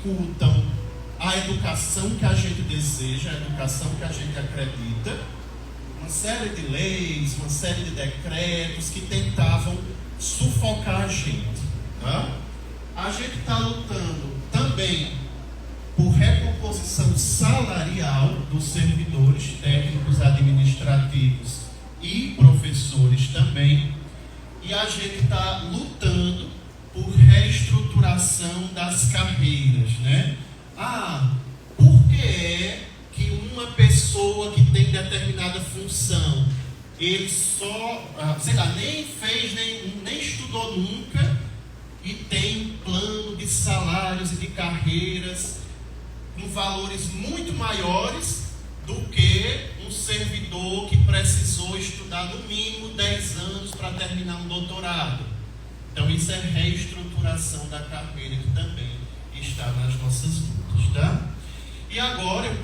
dificultam a educação que a gente deseja, a educação que a gente acredita. Uma série de leis, uma série de decretos que tentavam sufocar a gente. Tá? A gente está lutando também por recomposição salarial dos servidores técnicos, administrativos e professores também. E a gente está lutando por reestruturação das carreiras, né? Por que é que uma pessoa que tem determinada função, ele só, nem fez, nem estudou nunca, e tem plano de salários e de carreiras com valores muito maiores do que um servidor que precisou estudar no mínimo 10 anos para terminar um doutorado. Então isso é reestruturação da carreira que também está nas nossas lutas, tá? E agora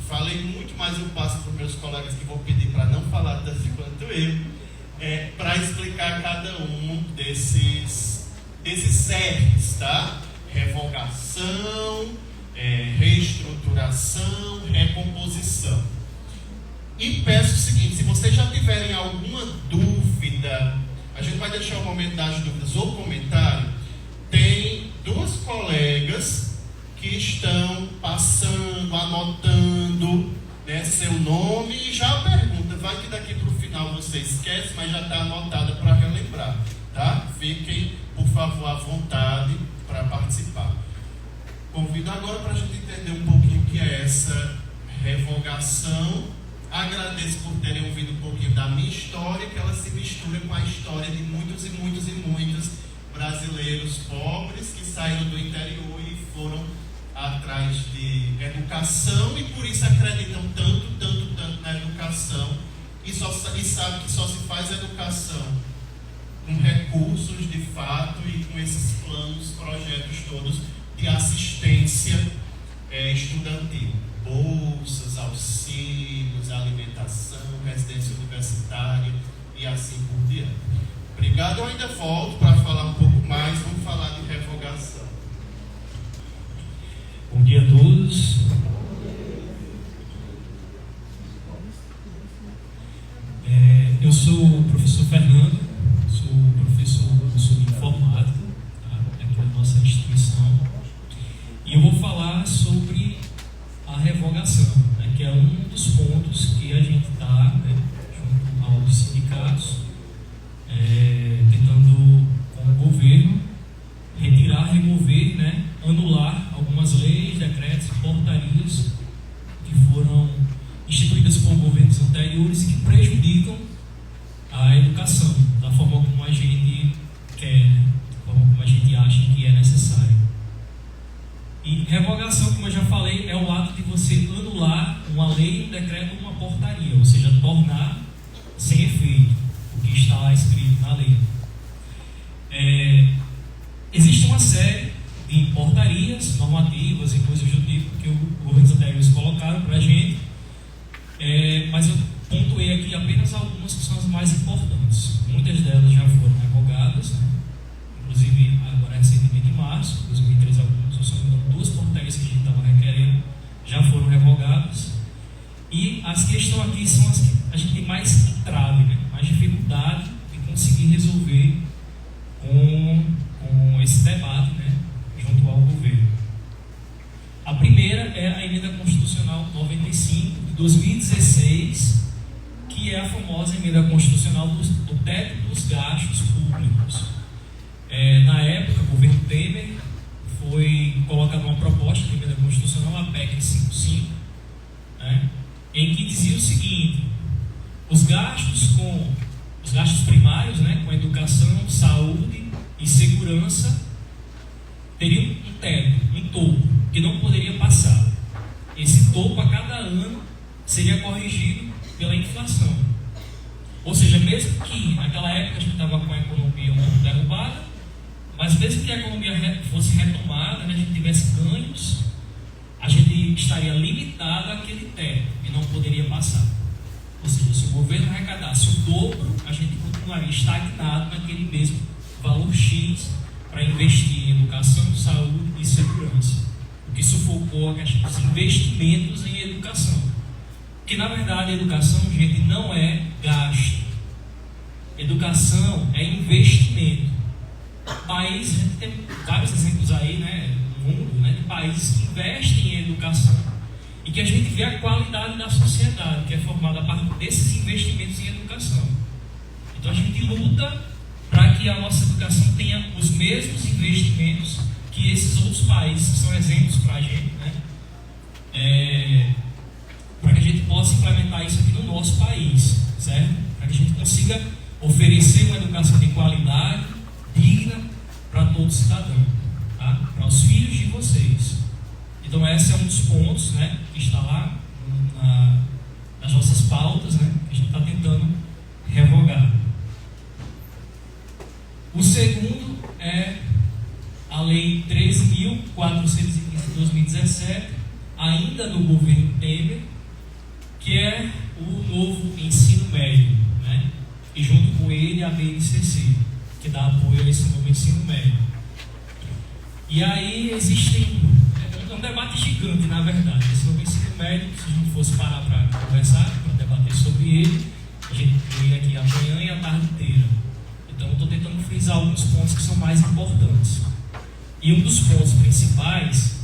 falei muito, mas eu passo para os meus colegas que vou pedir para não falar tanto quanto eu, para explicar cada um desses R's, tá? Revogação, reestruturação, recomposição. E peço o seguinte, se vocês já tiverem alguma dúvida, a gente vai deixar o momento das dúvidas ou comentário. Tem duas colegas que estão passando, anotando, né, seu nome, e já pergunta, vai que daqui para o final você esquece, mas já está anotada para relembrar, tá? Fiquem, por favor, à vontade para participar. Convido agora para a gente entender um pouquinho o que é essa revogação. Agradeço por terem ouvido um pouquinho da minha história, que ela se mistura com a história de muitos e muitos e muitos brasileiros pobres que saíram do interior e foram atrás de educação e por isso acreditam tanto na educação e sabem que só se faz educação com recursos de fato e com esses planos, projetos todos de assistência estudantil. Bolsas, auxílios, alimentação, residência universitária e assim por diante. Obrigado, eu ainda volto para falar um pouco mais, vamos falar de revogação. Bom dia a todos. Eu sou o professor Fernando, sou professor do curso de informática, tá? Aqui na nossa instituição, e eu vou falar sobre a revogação, né, que é um dos pontos que a gente está, né, junto aos sindicatos, tentando com o governo retirar, remover, né, anular algumas leis, decretos e portarias que foram instituídas por governos anteriores e que prejudicam a educação da forma como a gente quer, da forma como a gente acha que é necessário. E revogação, como eu já falei, é o ato de você anular uma lei, um decreto ou uma portaria, ou seja, tornar sem efeito o que está lá escrito na lei. Existe uma série de portarias, normativas e coisas do tipo que os governos anteriores colocaram para a gente, mas eu pontuei aqui apenas algumas que são as mais importantes. Muitas delas já foram revogadas, né? Inclusive agora recentemente em março de 2013, duas portarias que a gente estava requerendo já foram revogadas, e as que estão aqui são as que a gente tem mais entrave, né? Mais dificuldade de conseguir resolver com esse debate, né, junto ao governo. A primeira é a Emenda Constitucional 95 de 2016, que é a famosa Emenda Constitucional do teto dos gastos públicos. Na época, o governo Temer foi colocada uma proposta de emenda constitucional, a PEC 55, né, em que dizia o seguinte: os gastos primários, né, com educação, saúde e segurança teriam um teto, um topo, que não poderia passar. Esse topo a cada ano seria corrigido pela inflação. Ou seja, mesmo que naquela época a gente estava com a economia um pouco derrubada, mas mesmo que a economia fosse retomada, né, a gente tivesse ganhos, a gente estaria limitado àquele teto e não poderia passar. Ou seja, se o governo arrecadasse o dobro, a gente continuaria estagnado naquele mesmo valor X para investir em educação, saúde e segurança, investimentos em educação. Porque, na verdade, a educação, gente, não é gasto. Educação é investimento. Países, a gente tem vários exemplos aí, né, no mundo, né, de países que investem em educação e que a gente vê a qualidade da sociedade, que é formada a partir desses investimentos em educação. Então, a gente luta para que a nossa educação tenha os mesmos investimentos que esses outros países, que são exemplos para a gente, né? Para que a gente possa implementar isso aqui no nosso país, certo? Para que a gente consiga oferecer uma educação de qualidade, digna, para todo cidadão, tá? Para os filhos de vocês. Então, esse é um dos pontos, né, que está lá nas nossas pautas, né, que a gente está tentando revogar. O segundo é a Lei 13.415 de 2017, ainda no governo Temer, que é o novo ensino médio, né? E junto com ele a BNCC, que dá apoio a esse novo ensino médio. E aí existem um debate gigante, na verdade. Esse novo ensino médio, se a gente fosse parar para conversar, para debater sobre ele, a gente veio aqui amanhã e a tarde inteira. Então eu estou tentando frisar alguns pontos que são mais importantes. E um dos pontos principais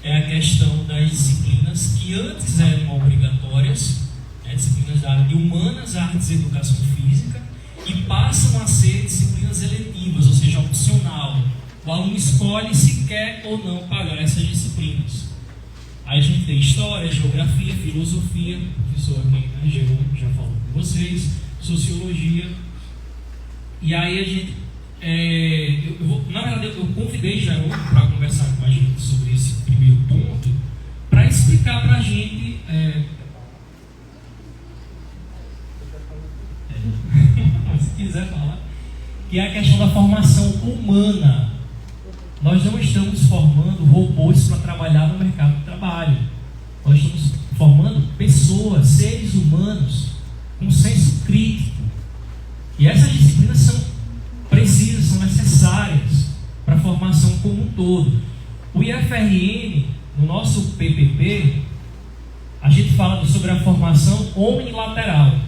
é a questão das disciplinas que antes eram obrigatórias, né, disciplinas da área de humanas, artes e educação física, e passam a ser disciplinas eletivas, ou seja, opcional. O aluno escolhe se quer ou não pagar essas disciplinas. Aí a gente tem história, geografia, filosofia, o professor aqui, né, Jerônimo, já falou com vocês, sociologia. E aí a gente, na verdade, eu convidei Jerônimo para conversar com a gente sobre esse primeiro ponto, para explicar para a gente, se quiser falar, que é a questão da formação humana. Nós não estamos formando robôs para trabalhar no mercado de trabalho. Nós estamos formando pessoas, seres humanos, com senso crítico. E essas disciplinas são precisas, são necessárias para a formação como um todo. O IFRN, no nosso PPP, a gente fala sobre a formação omnilateral.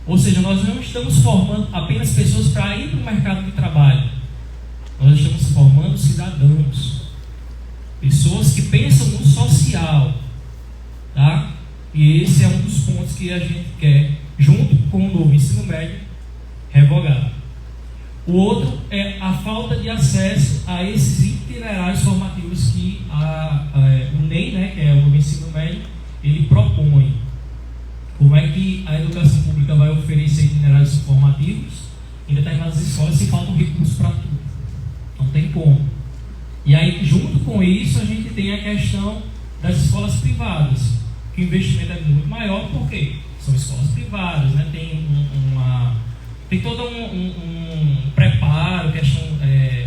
Ou seja, nós não estamos formando apenas pessoas para ir para o mercado de trabalho. Nós estamos formando cidadãos, pessoas que pensam no social, tá? E esse é um dos pontos que a gente quer, junto com o novo ensino médio, revogar. O outro é a falta de acesso a esses itinerários formativos que o NEM, né, que é o novo ensino médio, ele propõe. Como é que a educação pública vai oferecer itinerários formativos em determinadas escolas se faltam recursos para tudo? Não tem como. E aí, junto com isso, a gente tem a questão das escolas privadas, que o investimento é muito maior, porque são escolas privadas, né? Tem todo um preparo, questão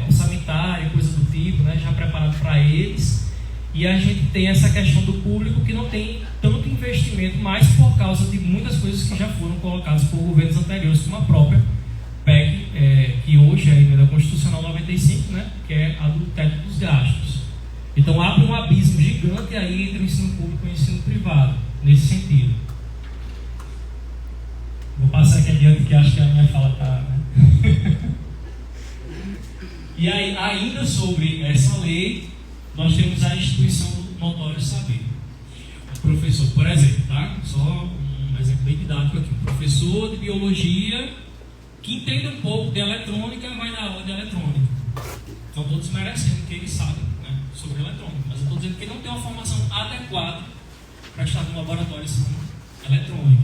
orçamentária, coisa do tipo, né? Já preparado para eles. E a gente tem essa questão do público que não tem tanto investimento, mas por causa de muitas coisas que já foram colocadas por governos anteriores, como a própria PEC, que hoje é a Emenda Constitucional 95, né, que é a do teto dos gastos. Então abre um abismo gigante aí entre o ensino público e o ensino privado, nesse sentido. Vou passar aqui adiante, que acho que a minha fala está... Né? E aí, ainda sobre essa lei, nós temos a instituição do notório saber. O professor, por exemplo, tá? Só um exemplo bem didático aqui. Um professor de biologia que entende um pouco de eletrônica vai dar aula de eletrônica. Então todos merecendo que ele sabe, né, sobre eletrônica. Mas eu estou dizendo que ele não tem uma formação adequada para estar no laboratório de eletrônica.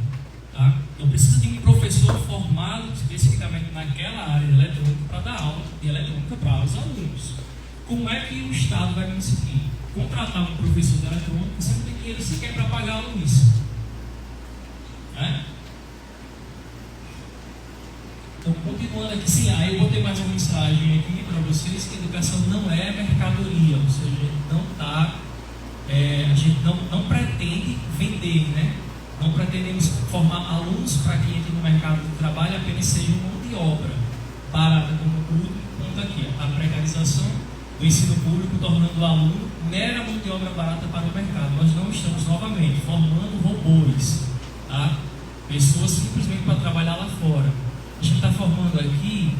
Tá? Então precisa de um professor formado especificamente naquela área de eletrônica para dar aula de eletrônica para os alunos. Como é que o Estado vai conseguir contratar um professor de eletrônica se não tem dinheiro sequer para pagar a luz? Né? Então, continuando aqui, sim, aí eu vou ter mais uma mensagem aqui para vocês, que educação não é mercadoria, ou seja, a gente não pretende vender, né? Não pretendemos formar alunos para que entrem no mercado de trabalho apenas seja mão de obra barata, como o ponto aqui, a precarização do ensino público, tornando o aluno mera mão de obra barata para o mercado. Nós não estamos novamente formando robôs, tá? Pessoas simplesmente para trabalhar lá fora. A gente está formando aqui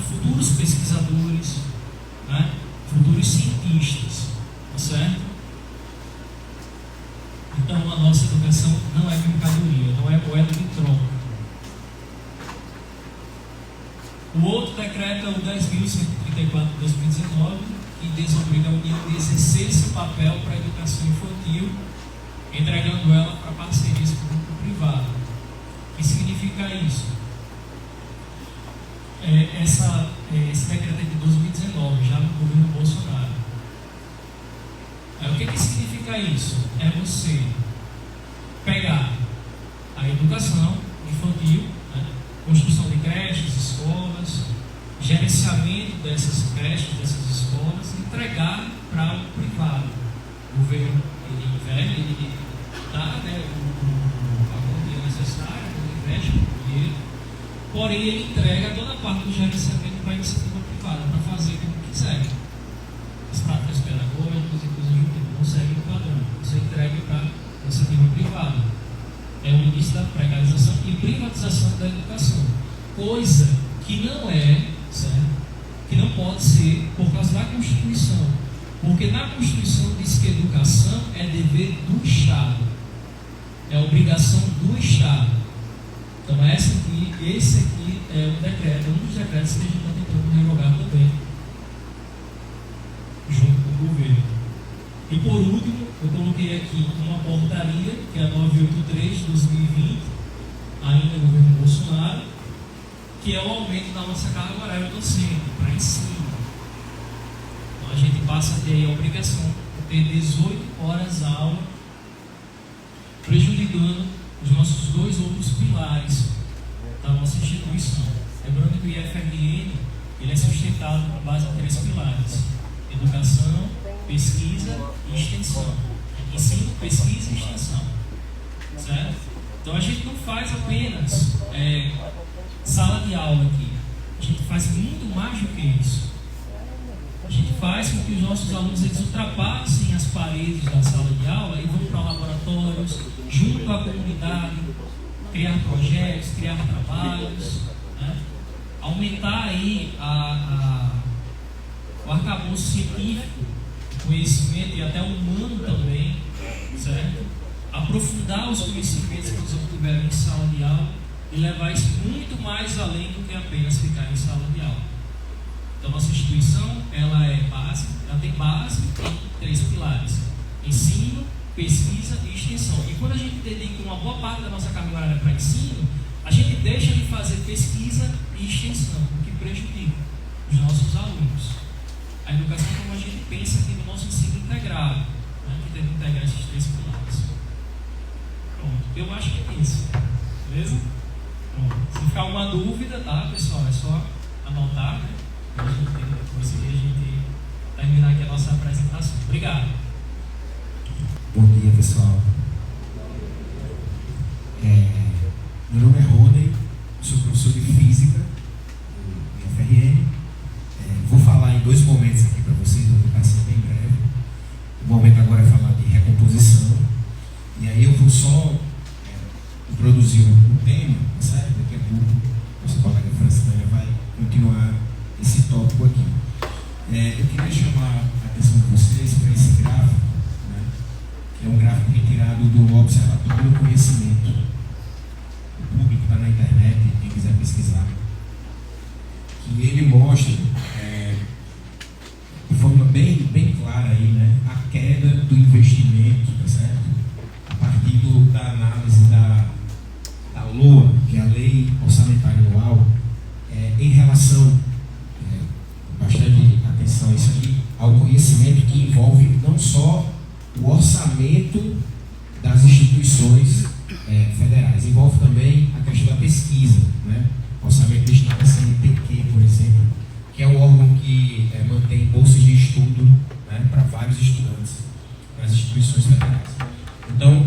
futuros pesquisadores, né? Futuros cientistas, tá certo? Então a nossa educação não é mercadoria, não é moeda de troca. O outro decreto é o 10.134 de 2019, que desobriga a União de exercer esse papel para a educação infantil, entregando ela para parcerias público-privada. O que significa isso? Esse decreto é de 2019, já no governo Bolsonaro. O que significa isso? É você pegar a educação infantil, né? Construção de creches, escolas, gerenciamento dessas creches, dessas escolas, entregar para o privado. O governo ele dá, né, a quantia necessária, ele investe o dinheiro, porém ele entrega toda a parte do gerenciamento para a iniciativa privada, para fazer como quiser. As práticas pedagógicas e coisas do tipo não seguem o padrão, você entrega para a iniciativa privada. É o início da precarização e privatização da educação, coisa que não é, certo? Que não pode ser por causa da Constituição, porque na Constituição diz que a educação é dever do Estado, é obrigação do Estado. Então esse aqui é um decreto, um dos decretos que a gente está tentando revogar também, junto com o governo. E por último, eu coloquei aqui uma portaria, que é a 983 de 2020, ainda no governo Bolsonaro, que é o aumento da nossa carga horária docente para ensino. Então a gente passa a ter a obrigação de ter 18 horas aula, prejudicando os nossos dois outros pilares da nossa instituição. Lembrando que o IFRN ele é sustentado com base em 3 pilares: educação, pesquisa e extensão. Ensino, pesquisa e extensão. Certo? Então a gente não faz apenas sala de aula aqui. A gente faz muito mais do que isso. A gente faz com que os nossos alunos eles ultrapassem as paredes da sala de aula e vão para laboratórios, junto à comunidade, criar projetos, criar trabalhos, né? Aumentar aí o arcabouço científico, conhecimento e até humano também, certo? Aprofundar os conhecimentos que eles obtiveram em sala de aula e levar isso muito mais além do que apenas ficar em sala de aula. Então, nossa instituição, ela tem base em 3 pilares: ensino, pesquisa e extensão. E quando a gente dedica uma boa parte da nossa carga horária para ensino, a gente deixa de fazer pesquisa e extensão, o que prejudica os nossos alunos. A educação como a gente pensa aqui no nosso ensino integrado, né, que deve integrar esses 3 pilares. Pronto, eu acho que é isso. Beleza? Pronto. Se ficar alguma dúvida, tá, pessoal? É só anotar, né? Depois que a gente terminar aqui a nossa apresentação. Obrigado. Bom dia, pessoal. Meu nome é Rony, sou professor de Física do IFRN. Vou falar em 2 momentos aqui para vocês, vou ficar assim bem breve. O momento agora é falar de recomposição. E aí eu vou só introduzir um tema, certo? Daqui a pouco nossa colega Francisca vai continuar esse tópico aqui. Eu queria chamar a atenção de vocês para esse gráfico, né? Que é um gráfico retirado do Observatório do Conhecimento. O público está na internet, quem quiser pesquisar. Que ele mostra, de forma bem clara aí, né, a queda do investimento, tá certo? A partir da análise da LOA, que é a Lei Orçamentária Anual, em relação, bastante atenção a isso aqui, ao conhecimento que envolve não só o orçamento das instituições federais, envolve também a questão da pesquisa, né? O orçamento destinado à CNPq, por exemplo, que é o órgão que mantém bolsas de estudo, né, para vários estudantes nas instituições federais. Então,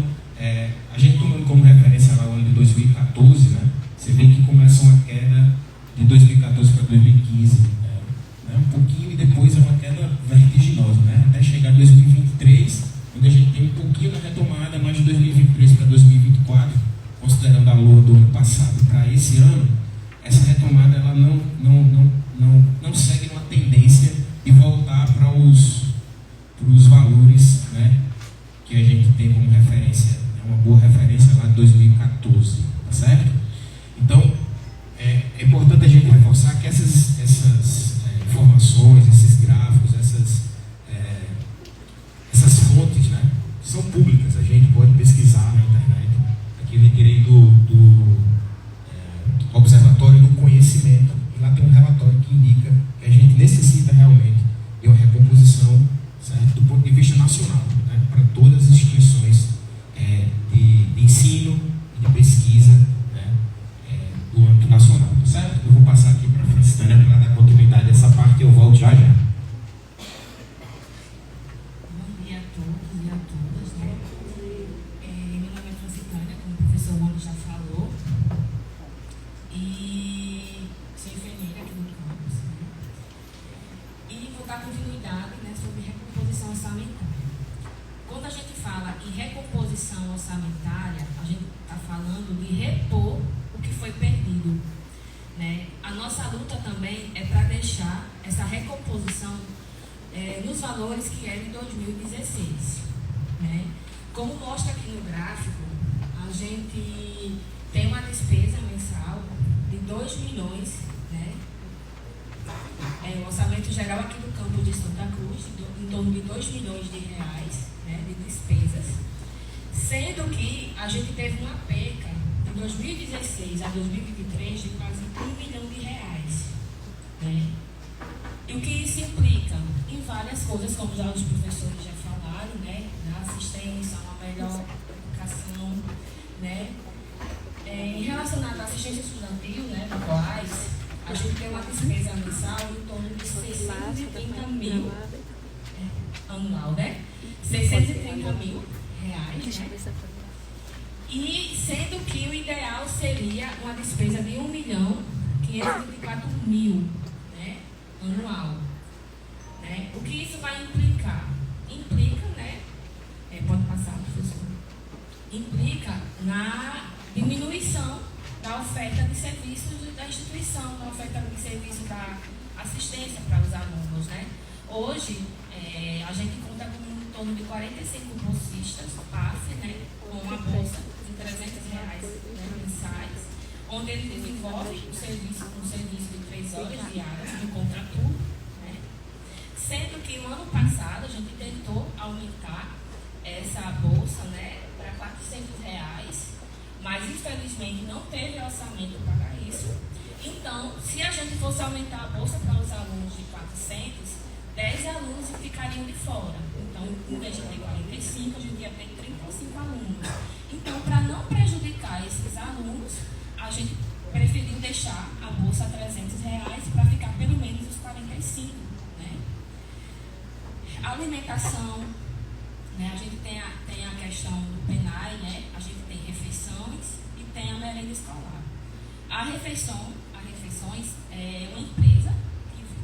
a gente tomando como referência lá o ano de 2014, né, você vê que começa uma queda de 2014 para 2015, né, um pouquinho, e depois é uma queda pouquinho da retomada, mas de 2023 para 2024, considerando a LOA do ano passado para esse ano, essa retomada ela não segue uma tendência de voltar para os valores, né, que a gente tem como referência, é uma boa referência lá de 2014, tá certo? Então, é importante a gente reforçar que essas informações, esses gráficos, essas fontes, né, são públicas, a gente pode pesquisar na internet. Aqui eu retirei do Observatório do Conhecimento, e lá tem um relatório que indica que a gente necessita realmente de uma recomposição, certo, do ponto de vista nacional, né, para todas as instituições de ensino e de pesquisa, né, do âmbito nacional, tá certo? Eu vou passar aqui para a Francitânia para dar continuidade a essa parte e eu volto já já. Orçamentária, a gente está falando de repor o que foi perdido, né? A nossa luta também é para deixar essa recomposição nos valores que era em 2016, né? Como mostra aqui no gráfico, a gente tem uma despesa mensal de 2 milhões, né? O orçamento geral aqui do campo de Santa Cruz, em torno de 2 milhões de reais, né, de despesas. Sendo que a gente teve uma perca de 2016 a 2023 de quase 1 milhão de reais, né? E o que isso implica? Em várias coisas, como já os professores já falaram, né? Na assistência, uma melhor educação, né? Em relacionado à assistência estudantil, né, do COAS, a gente tem uma despesa mensal em torno de 630 mil anual, né? 630 mil reais, né? E sendo que o ideal seria uma despesa de 1.524.000, né, anual, né? O que isso vai implicar? Implica, né, pode passar, professor, implica na diminuição da oferta de serviços da instituição, da oferta de serviço da assistência para os alunos, né? Hoje, a gente conta com em torno de 45 bolsistas, PAF, né, com uma bolsa de R$300, né, mensais, onde eles desenvolvem um serviço de 3 horas diárias no contraturno, né? Sendo que no ano passado a gente tentou aumentar essa bolsa, né, para R$400, mas infelizmente não teve orçamento para isso. Então, se a gente fosse aumentar a bolsa para os alunos de 400, 10 alunos ficariam de fora. Então, em vez de ter 45, a gente ia ter 35 alunos. Então, para não prejudicar esses alunos, a gente preferiu deixar a bolsa a R$300 para ficar pelo menos os 45, né? Alimentação, né? A gente tem a questão do PENAI, né? A gente tem refeições e tem a merenda escolar. A refeições é uma empresa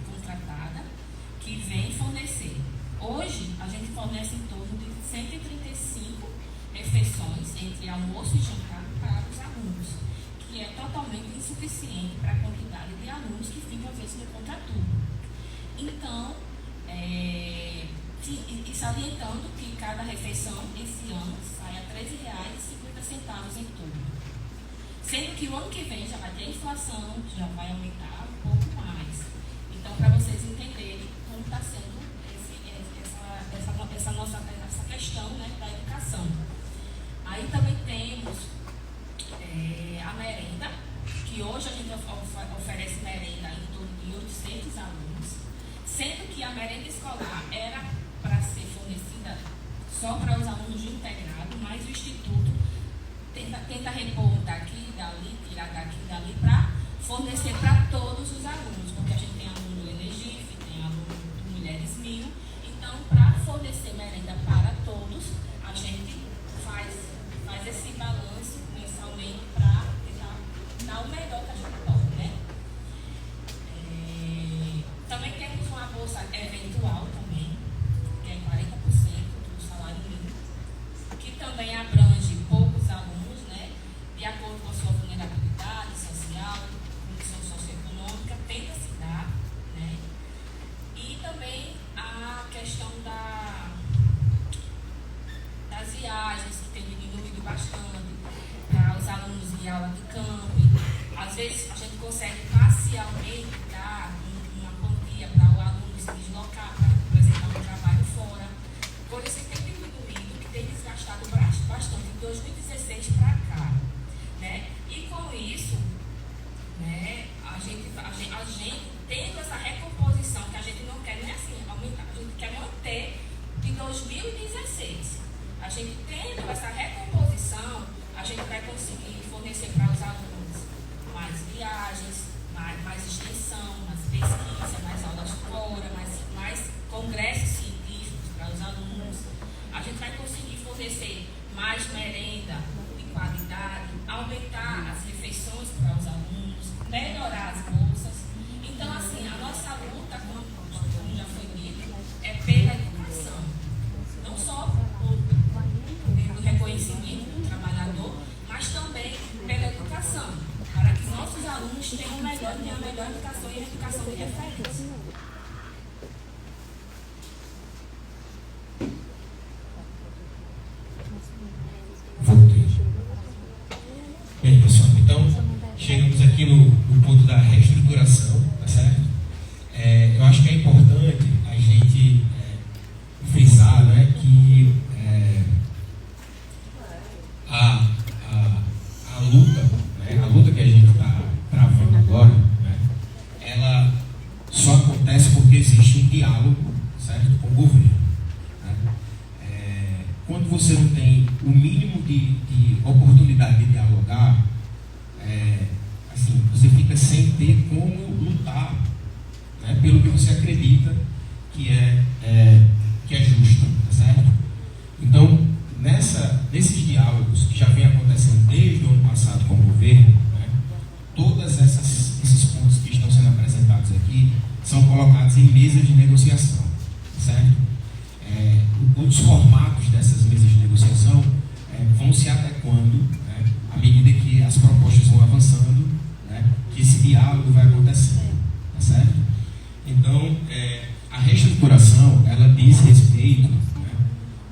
contratada que vem fornecer. Hoje, a gente fornece em torno de 135 refeições entre almoço e jantar para os alunos, que é totalmente insuficiente para a quantidade de alunos que ficam, às vezes, no contraturno. Então, e salientando que cada refeição, esse ano, sai a R$13,50 em torno. Sendo que o ano que vem já vai ter inflação, já vai aumentar um pouco mais. Então, para vocês entenderem como está sendo essa questão, né, da educação. Aí também temos a merenda, que hoje a gente oferece merenda em torno de 800 alunos, sendo que a merenda escolar era para ser fornecida só para os alunos de integrado, mas o Instituto tenta repor daqui e dali, tirar daqui e dali, para fornecer para todos os alunos, porque a gente tem aluno do Energif, tem aluno do Mulheres 1000, então para fornecer merenda para todos, a gente faz esse balanço mensalmente para tentar dar o melhor que a gente pode, né? Também temos uma bolsa eventual também, que é 40% do salário mínimo. questão das viagens, que tem diminuído bastante, para os alunos de aula de campo. Às vezes a gente consegue parcialmente dar uma quantia para o aluno se deslocar para apresentar um trabalho fora. Coisas que tem diminuído, que tem desgastado bastante de 2016 para cá. Né? E com isso, né, a gente tendo essa recomposição, que a gente não quer nem assim aumentar, a gente quer manter de 2016. A gente tendo essa recomposição, a gente vai conseguir fornecer para os alunos mais viagens, mais extensão, mais pesquisa, mais aulas fora, mais congressos científicos para os alunos. A gente vai conseguir fornecer mais merenda de qualidade, aumentar as refeições para os alunos, melhorar as bolsas. Então, assim, a nossa luta, como já foi dito, é pela educação. Não só pelo reconhecimento do trabalhador, mas também pela educação, para que nossos alunos tenham a melhor educação e a educação de referência. Voltei. Bem, pessoal, então chegamos aqui no ponto da reestruturação, tá certo? Eu acho que é importante a gente frisar, né, que a luta que a gente está travando agora, né, ela só acontece porque existe um diálogo, certo, com o governo. Né? Quando você não tem o mínimo de oportunidade de dialogar, assim, você fica sem ter como lutar, né, pelo que você acredita que é justo, tá certo? Então, nesses diálogos que já vem acontecendo desde o ano passado com o governo, né, todos esses pontos que estão sendo apresentados aqui são colocados em mesas de negociação, tá certo? Os formatos dessas mesas de negociação vão se adequando, né, à medida que as propostas vão avançando, né, que esse diálogo vai acontecendo, tá certo? Então, a reestruturação, ela diz respeito, né,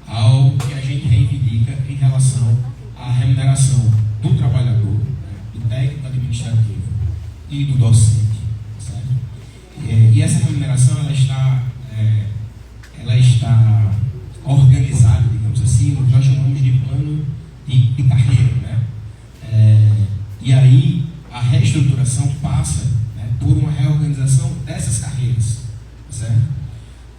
ao que a gente reivindica em relação à remuneração do trabalhador, né, do técnico administrativo e do docente, tá certo? E essa remuneração, ela está organizada, digamos assim, no que nós chamamos de plano de carreira, né? E aí a reestruturação passa, né, por uma reorganização dessas carreiras, certo?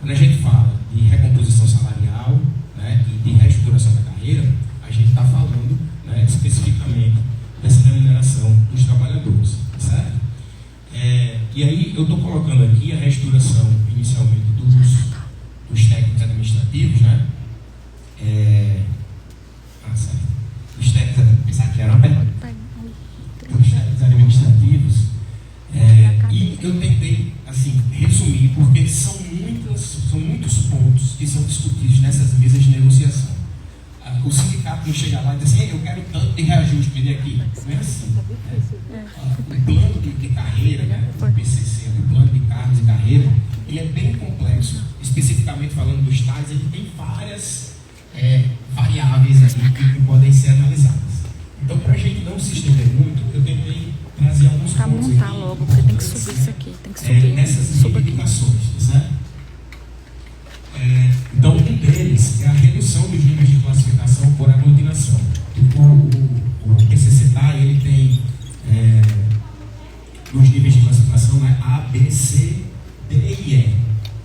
Quando a gente fala de recomposição salarial, né, e de reestruturação da carreira, a gente está falando, né, especificamente dessa remuneração dos trabalhadores, certo? E aí eu estou colocando aqui a reestruturação inicialmente dos técnicos administrativos, né? Certo. Os técnicos, pensar que era uma pergunta. Os técnicos administrativos, e eu tentei, assim, resumir, porque são muitos pontos que são discutidos nessas mesas de negociação. O sindicato não chega lá e diz assim, eu quero tanto de reajuste, pedir aqui. Não é assim. Né? O plano de carreira, né, o PCC, o plano de cargos e carreira, ele é bem complexo. Especificamente falando dos tais, ele tem várias variáveis ali que podem ser analisadas. Então, para a gente não se estender muito, eu tentei trazer alguns pontos montar aqui, logo, porque tem que subir isso aqui, tem que subir. Nessas reivindicações, certo? Então, um deles é a redução dos níveis de classificação por aglutinação. O PCC-TAI, ele tem os níveis de classificação, né, A, B, C, D e E,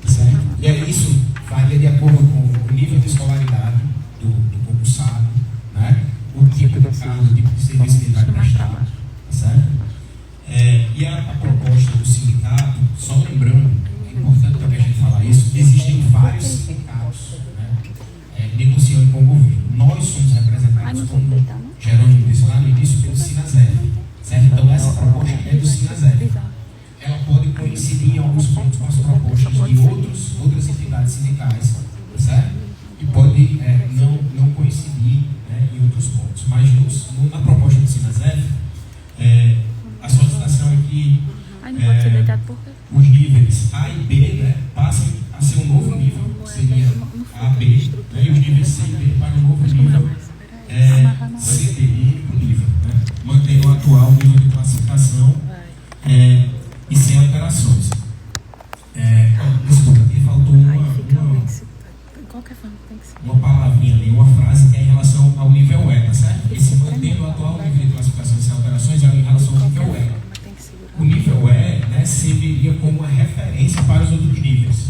certo? E aí isso varia de acordo com o nível de escolaridade do concursado, né, o tipo de cargo, o tipo de serviço que ele vai prestar, certo? E a proposta do sindicato, só lembrando, é importante também a gente falar isso, existem vários sindicatos, né, negociando com o governo. Nós somos representados, como Jerônimo disse lá no início, pelo Sinasef, certo? Então essa proposta é do Sinasef. Ela pode coincidir em alguns pontos com as propostas de outras entidades sindicais, certo? E pode não coincidir, né, em outros pontos. Mas na proposta do Sinasef, a solicitação é que os níveis A e B, né, passem a ser um novo nível, ou seja, A, B, né, e os níveis C e D para o novo nível C, D e nível, né, mantendo o atual nível de classificação e sem alterações. Desculpa, aqui faltou uma palavrinha ali, uma frase que é em relação ao nível E, tá certo? Esse mantendo o atual nível de classificação sem alterações é em relação ao nível E. O nível E, né, serviria como uma referência para os outros níveis.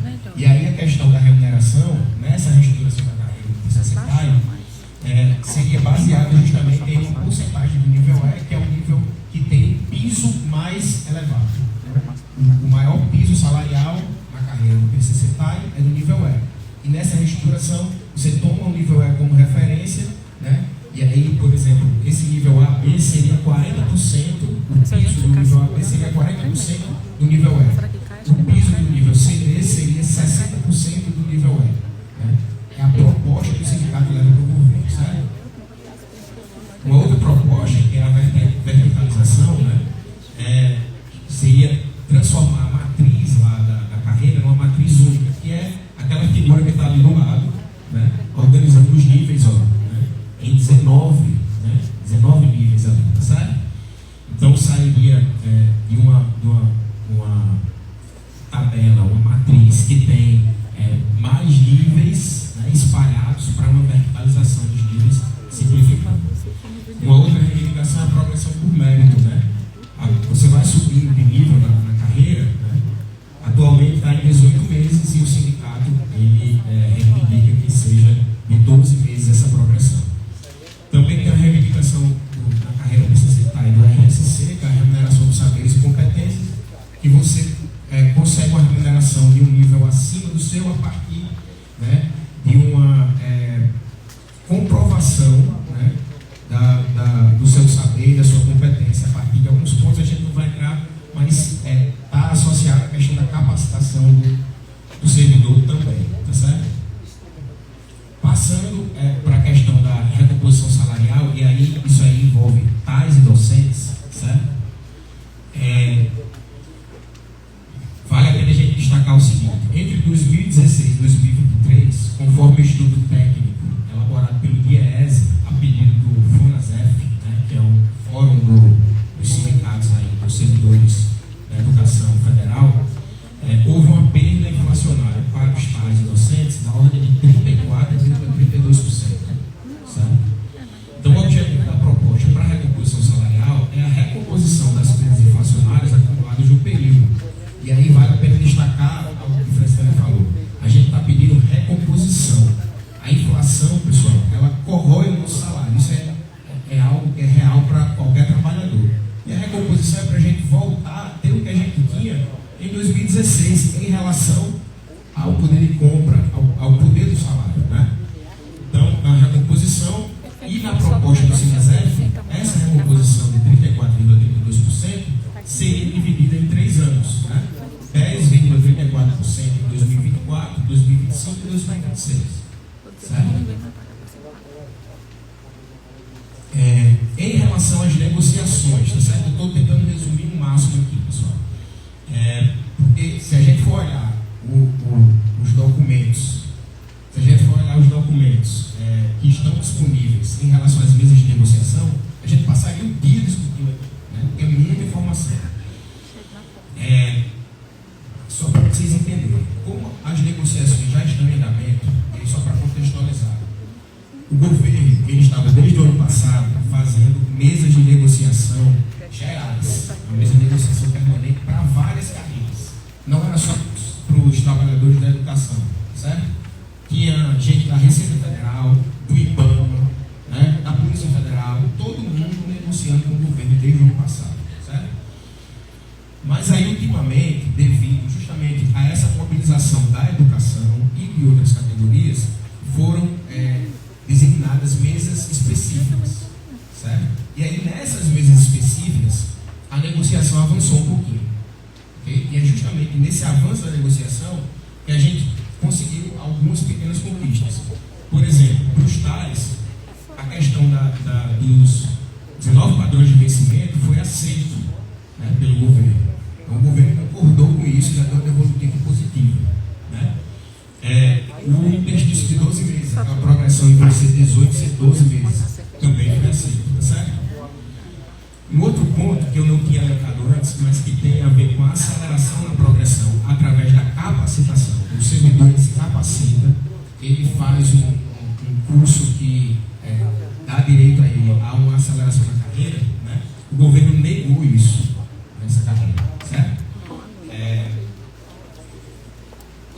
Né? E aí a questão da remuneração, nessa reestruturação da carreira necessitária, seria baseada justamente em uma porcentagem do nível E, que é o nível que tem piso mais elevado. O maior piso salarial na carreira do PCCTAI é do nível E. E nessa reestruturação, você toma o nível E como referência, né? E aí, por exemplo, esse nível AB seria 40%, o piso do nível AB seria 40% do nível E. O piso do nível CD seria 60% do nível E. Né? É a proposta que o sindicato leva para o governo, certo? Uma outra proposta, que é a verticalização, né? Seria transformar a matriz lá da carreira numa matriz única, que é aquela figura que está ali no lado, né? Organizando os níveis, ó, né? Em 19 níveis ali, tá certo? Então sairia de uma tabela, uma matriz que tem mais níveis, né, espalhados para uma verticalização dos níveis simplificada. Uma outra reivindicação é a progressão por mérito, né? Você vai subindo de nível na carreira, né? Atualmente está em 18 meses e o sindicato reivindica que seja de 12 meses essa progressão. Também tem a reivindicação na carreira necessitária do RSC, que é a remuneração dos saberes e competências, que você consegue uma remuneração de um nível acima do seu a partir, né, de uma comprovação, né, do seu saber e da sua competência. A partir de alguns pontos a gente não vai entrar, mas está associada à questão da capacitação do servidor também, tá certo? Passando para a questão da recomposição salarial, e aí isso aí envolve tais e docentes, certo? Vale a pena a gente destacar o seguinte: entre 2016 e 2023, conforme o estudo técnico elaborado pelo DIEESE, a pedido do FUNASEF, né, que é um fórum dos sindicatos aí, dos servidores da educação federal, houve uma perda inflacionária para os tais e docentes na ordem de 34% a 32%. Certo? Então, o objetivo da proposta para a recomposição salarial é a recomposição das perdas inflacionárias acumuladas de um período. E aí vale a pena destacar o que o Franciane falou. A gente está pedindo recomposição. A inflação, pessoal, ela corrói o nosso salário. Isso é algo que é real para qualquer trabalhador. E a recomposição é para a gente voltar a ter o que a gente tinha em 2016 em relação ao poder de compra, ao poder do salário, né? Então, na recomposição e na proposta do Sinasef, essa recomposição de 34,32% seria dividida em 3 anos, né? 10,34% em 2024, 2025 e 2026. Certo? Em relação às negociações, tá certo? Eu estou tentando resumir o máximo aqui, pessoal. Porque se a gente for olhar os documentos, que estão disponíveis em relação às mesas de negociação, a gente passaria um dia discutindo aqui, né? Porque é muita informação. Só para vocês entenderem, como as negociações já estão em andamento, e só para contextualizar, o governo ele estava desde o ano passado fazendo mesas de negociação gerais, uma mesa de negociação permanente para várias carreiras. Não era só para os trabalhadores da educação, certo? Tinha gente da Receita Federal, do IBAMA, né, da Polícia Federal, todo mundo negociando com o governo desde o ano passado, certo? Mas aí, ultimamente, devido justamente a essa mobilização da educação e de outras categorias, foram designadas mesas específicas, certo? E aí, nessas mesas específicas, a negociação avançou um pouquinho. Okay? E é justamente nesse avanço da negociação que a gente conseguiu algumas pequenas conquistas. Por exemplo, para os tais, a questão dos 19 padrões de vencimento foi aceito, né, pelo governo. Então, o governo concordou com isso e já deu uma devolutiva positiva. Né? O interstício de 12 meses, a progressão em vez de ser 18, ser 12 meses, também foi aceito, tá certo? Um outro ponto que eu não tinha lembrado antes, mas que tem a ver com a aceleração na progressão através da capacitação. O servidor ele se capacita, ele faz um curso que dá direito a ele a uma aceleração na carreira, né? O governo negou isso nessa carreira, certo?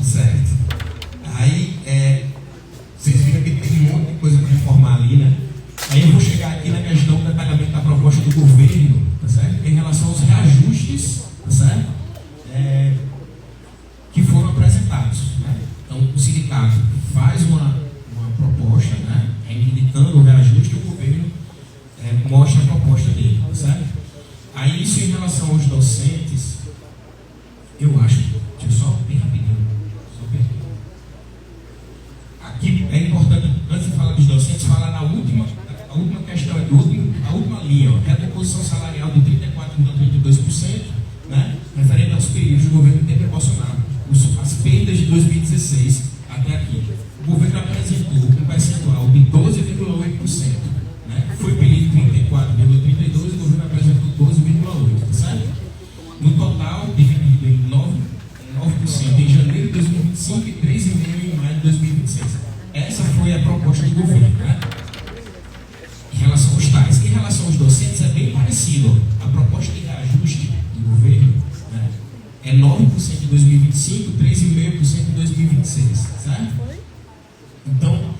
Certo. Aí, vocês viram que tem um monte de coisa para reformar ali, né? Aí eu vou chegar aqui na questão do detalhamento da proposta do governo, tá certo? Em relação aos reajustes, tá certo? Que foram apresentados, né? Então, o sindicato faz uma proposta, né? Reivindicando o reajuste e o governo mostra a proposta dele, tá certo? Aí, isso em relação aos docentes, eu acho, deixa eu só bem rapidinho. Aqui é importante, antes de falar dos docentes, falar na última questão, a última linha, ó, recomposição salarial de 34,32%, né, referente aos períodos do governo Temer Bolsonaro, as perdas de 2016 até aqui. O governo apresentou um percentual de 12,8%, né, foi pedido 34,32% e o governo apresentou 12,8%, tá certo? No total, dividido em 9% em janeiro de 2025 e 3,5% em maio de 2026. Essa foi a proposta do governo, né? Em relação aos tais. Em relação aos docentes, é bem parecido. A proposta de reajuste do governo, né, é 9% em 2025 e 3,5% em 2026, certo? Então,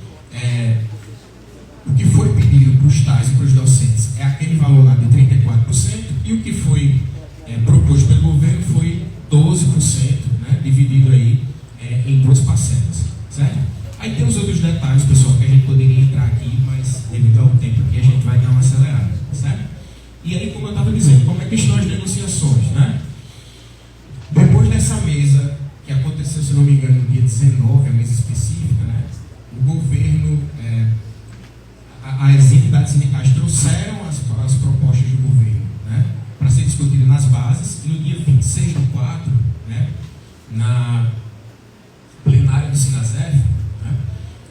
o que foi pedido para os tais e para os docentes é aquele valor lá de 34%, e o que foi proposto pelo governo foi 12%, né, dividido aí em duas parcelas, certo? Aí tem os outros detalhes, pessoal, que a gente poderia entrar aqui, mas devido ao tempo aqui a gente vai dar uma acelerada, certo? E aí, como eu estava dizendo, como é que estão as negociações, né? Depois dessa mesa, que aconteceu, se não me engano, no dia 19, a mesa específica, né? O governo, as entidades sindicais trouxeram as propostas do governo, né, para ser discutida nas bases, e no dia 26/4, né, na plenária do Sinasef,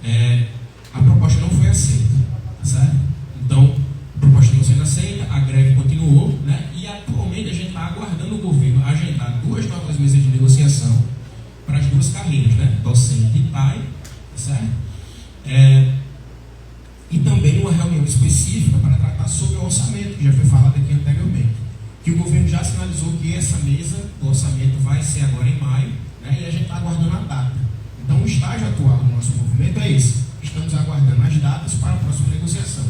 né, a proposta não foi aceita, tá certo? Então, a proposta não sendo aceita, a greve continuou, né, e atualmente a gente está aguardando o governo agendar 2 novas mesas de negociação para as 2 carreiras, né, docente e TAI, tá certo? E também uma reunião específica para tratar sobre o orçamento, que já foi falado aqui anteriormente, que o governo já sinalizou que essa mesa do orçamento vai ser agora em maio, né, e a gente está aguardando a data. Então, o estágio atual do nosso movimento é esse: estamos aguardando as datas para a próxima negociação.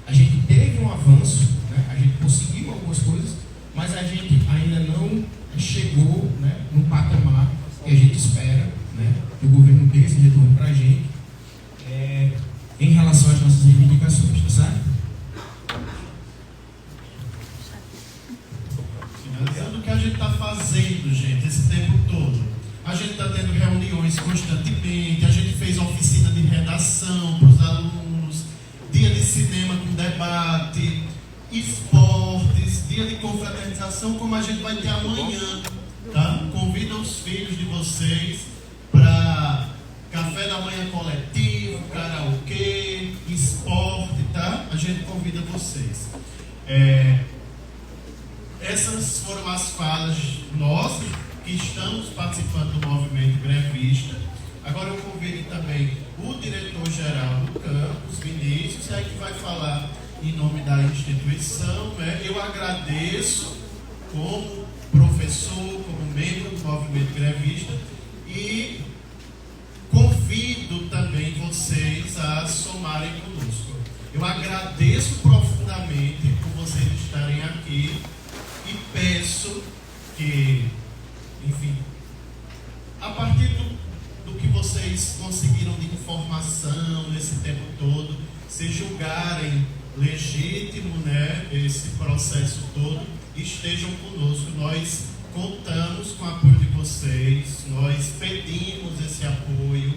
A gente teve um avanço, né, a gente conseguiu algumas coisas, mas a gente ainda não chegou, né, no patamar que a gente espera, né, que o governo dê esse retorno para a gente em relação às nossas reivindicações, tá certo? Finalizando o que a gente está fazendo, gente, esse tempo todo. A gente está tendo reuniões constantemente, a gente fez oficina de redação para os alunos, dia de cinema com debate, esportes, dia de confraternização, como a gente vai ter amanhã, tá? Convido os filhos de vocês para café da manhã coletivo, karaokê, esporte, tá? A gente convida vocês. Essas foram as falas nossas que estamos participando do movimento grevista. Agora eu convido também o diretor-geral do campus, Vinícius, aí que vai falar em nome da instituição, né? Eu agradeço como professor, como membro do movimento grevista, e convido também vocês a somarem conosco. Eu agradeço profundamente por vocês estarem aqui e peço que, enfim, a partir do que vocês conseguiram de informação nesse tempo todo, se julgarem legítimo, né, esse processo todo, estejam conosco. Nós contamos com o apoio de vocês, nós pedimos esse apoio,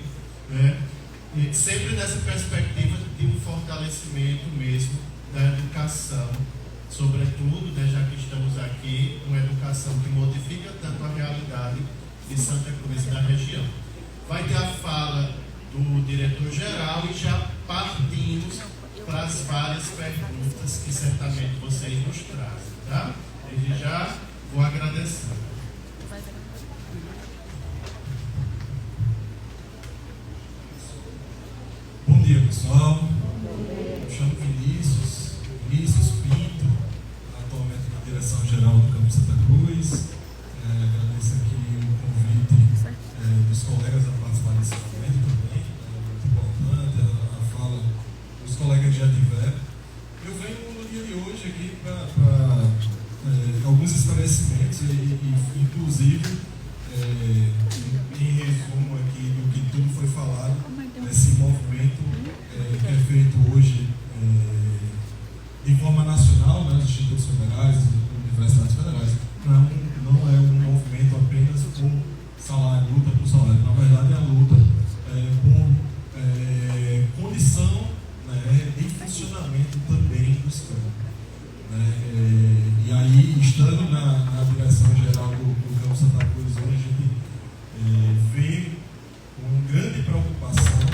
né, e sempre nessa perspectiva de um fortalecimento mesmo da educação, sobretudo, né, já que estamos aqui, uma educação que modifica tanto a realidade de Santa Cruz e da região. Vai ter a fala diretor-geral e já partimos para as várias perguntas que certamente vocês nos trazem, tá? Desde já vou agradecer. Bom dia, pessoal. Me chamo Vinícius Pinto, atualmente na direção-geral do Campus Santa Cruz. Agradeço aqui o convite dos colegas a participar desse momento também. Muito importante a fala dos colegas que já tiveram. Eu venho no dia de hoje aqui para alguns esclarecimentos e inclusive, em resumo aqui do que tudo foi falado, esse movimento que é feito hoje de forma nacional, né, dos institutos federais, universidades federais, não é um movimento apenas por salário, luta por salário. Na verdade, é a luta por condição, né, de funcionamento também dos campos. E aí, estando na direção-geral do Campus Santa Cruz, hoje a gente vê com grande preocupação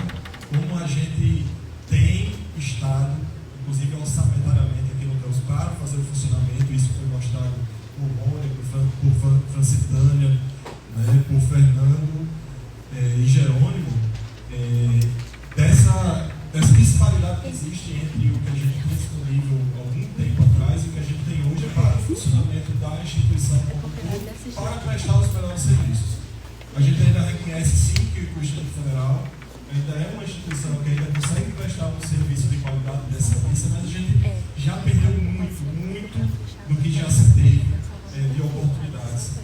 como a gente tem estado, inclusive orçamentariamente aqui no campus, para fazer o funcionamento. Isso foi mostrado por Mônica, por Francitânia, né, por Fernando e Jerônimo, dessa disparidade que existe entre o que a gente tinha disponível há algum tempo atrás e o que a gente tem hoje para o funcionamento da instituição como um todo, para prestar os melhores serviços. A gente ainda reconhece sim que o Instituto Federal ainda é uma instituição que ainda consegue prestar um serviço de qualidade e excelência, mas a gente já perdeu muito do que já se teve de oportunidades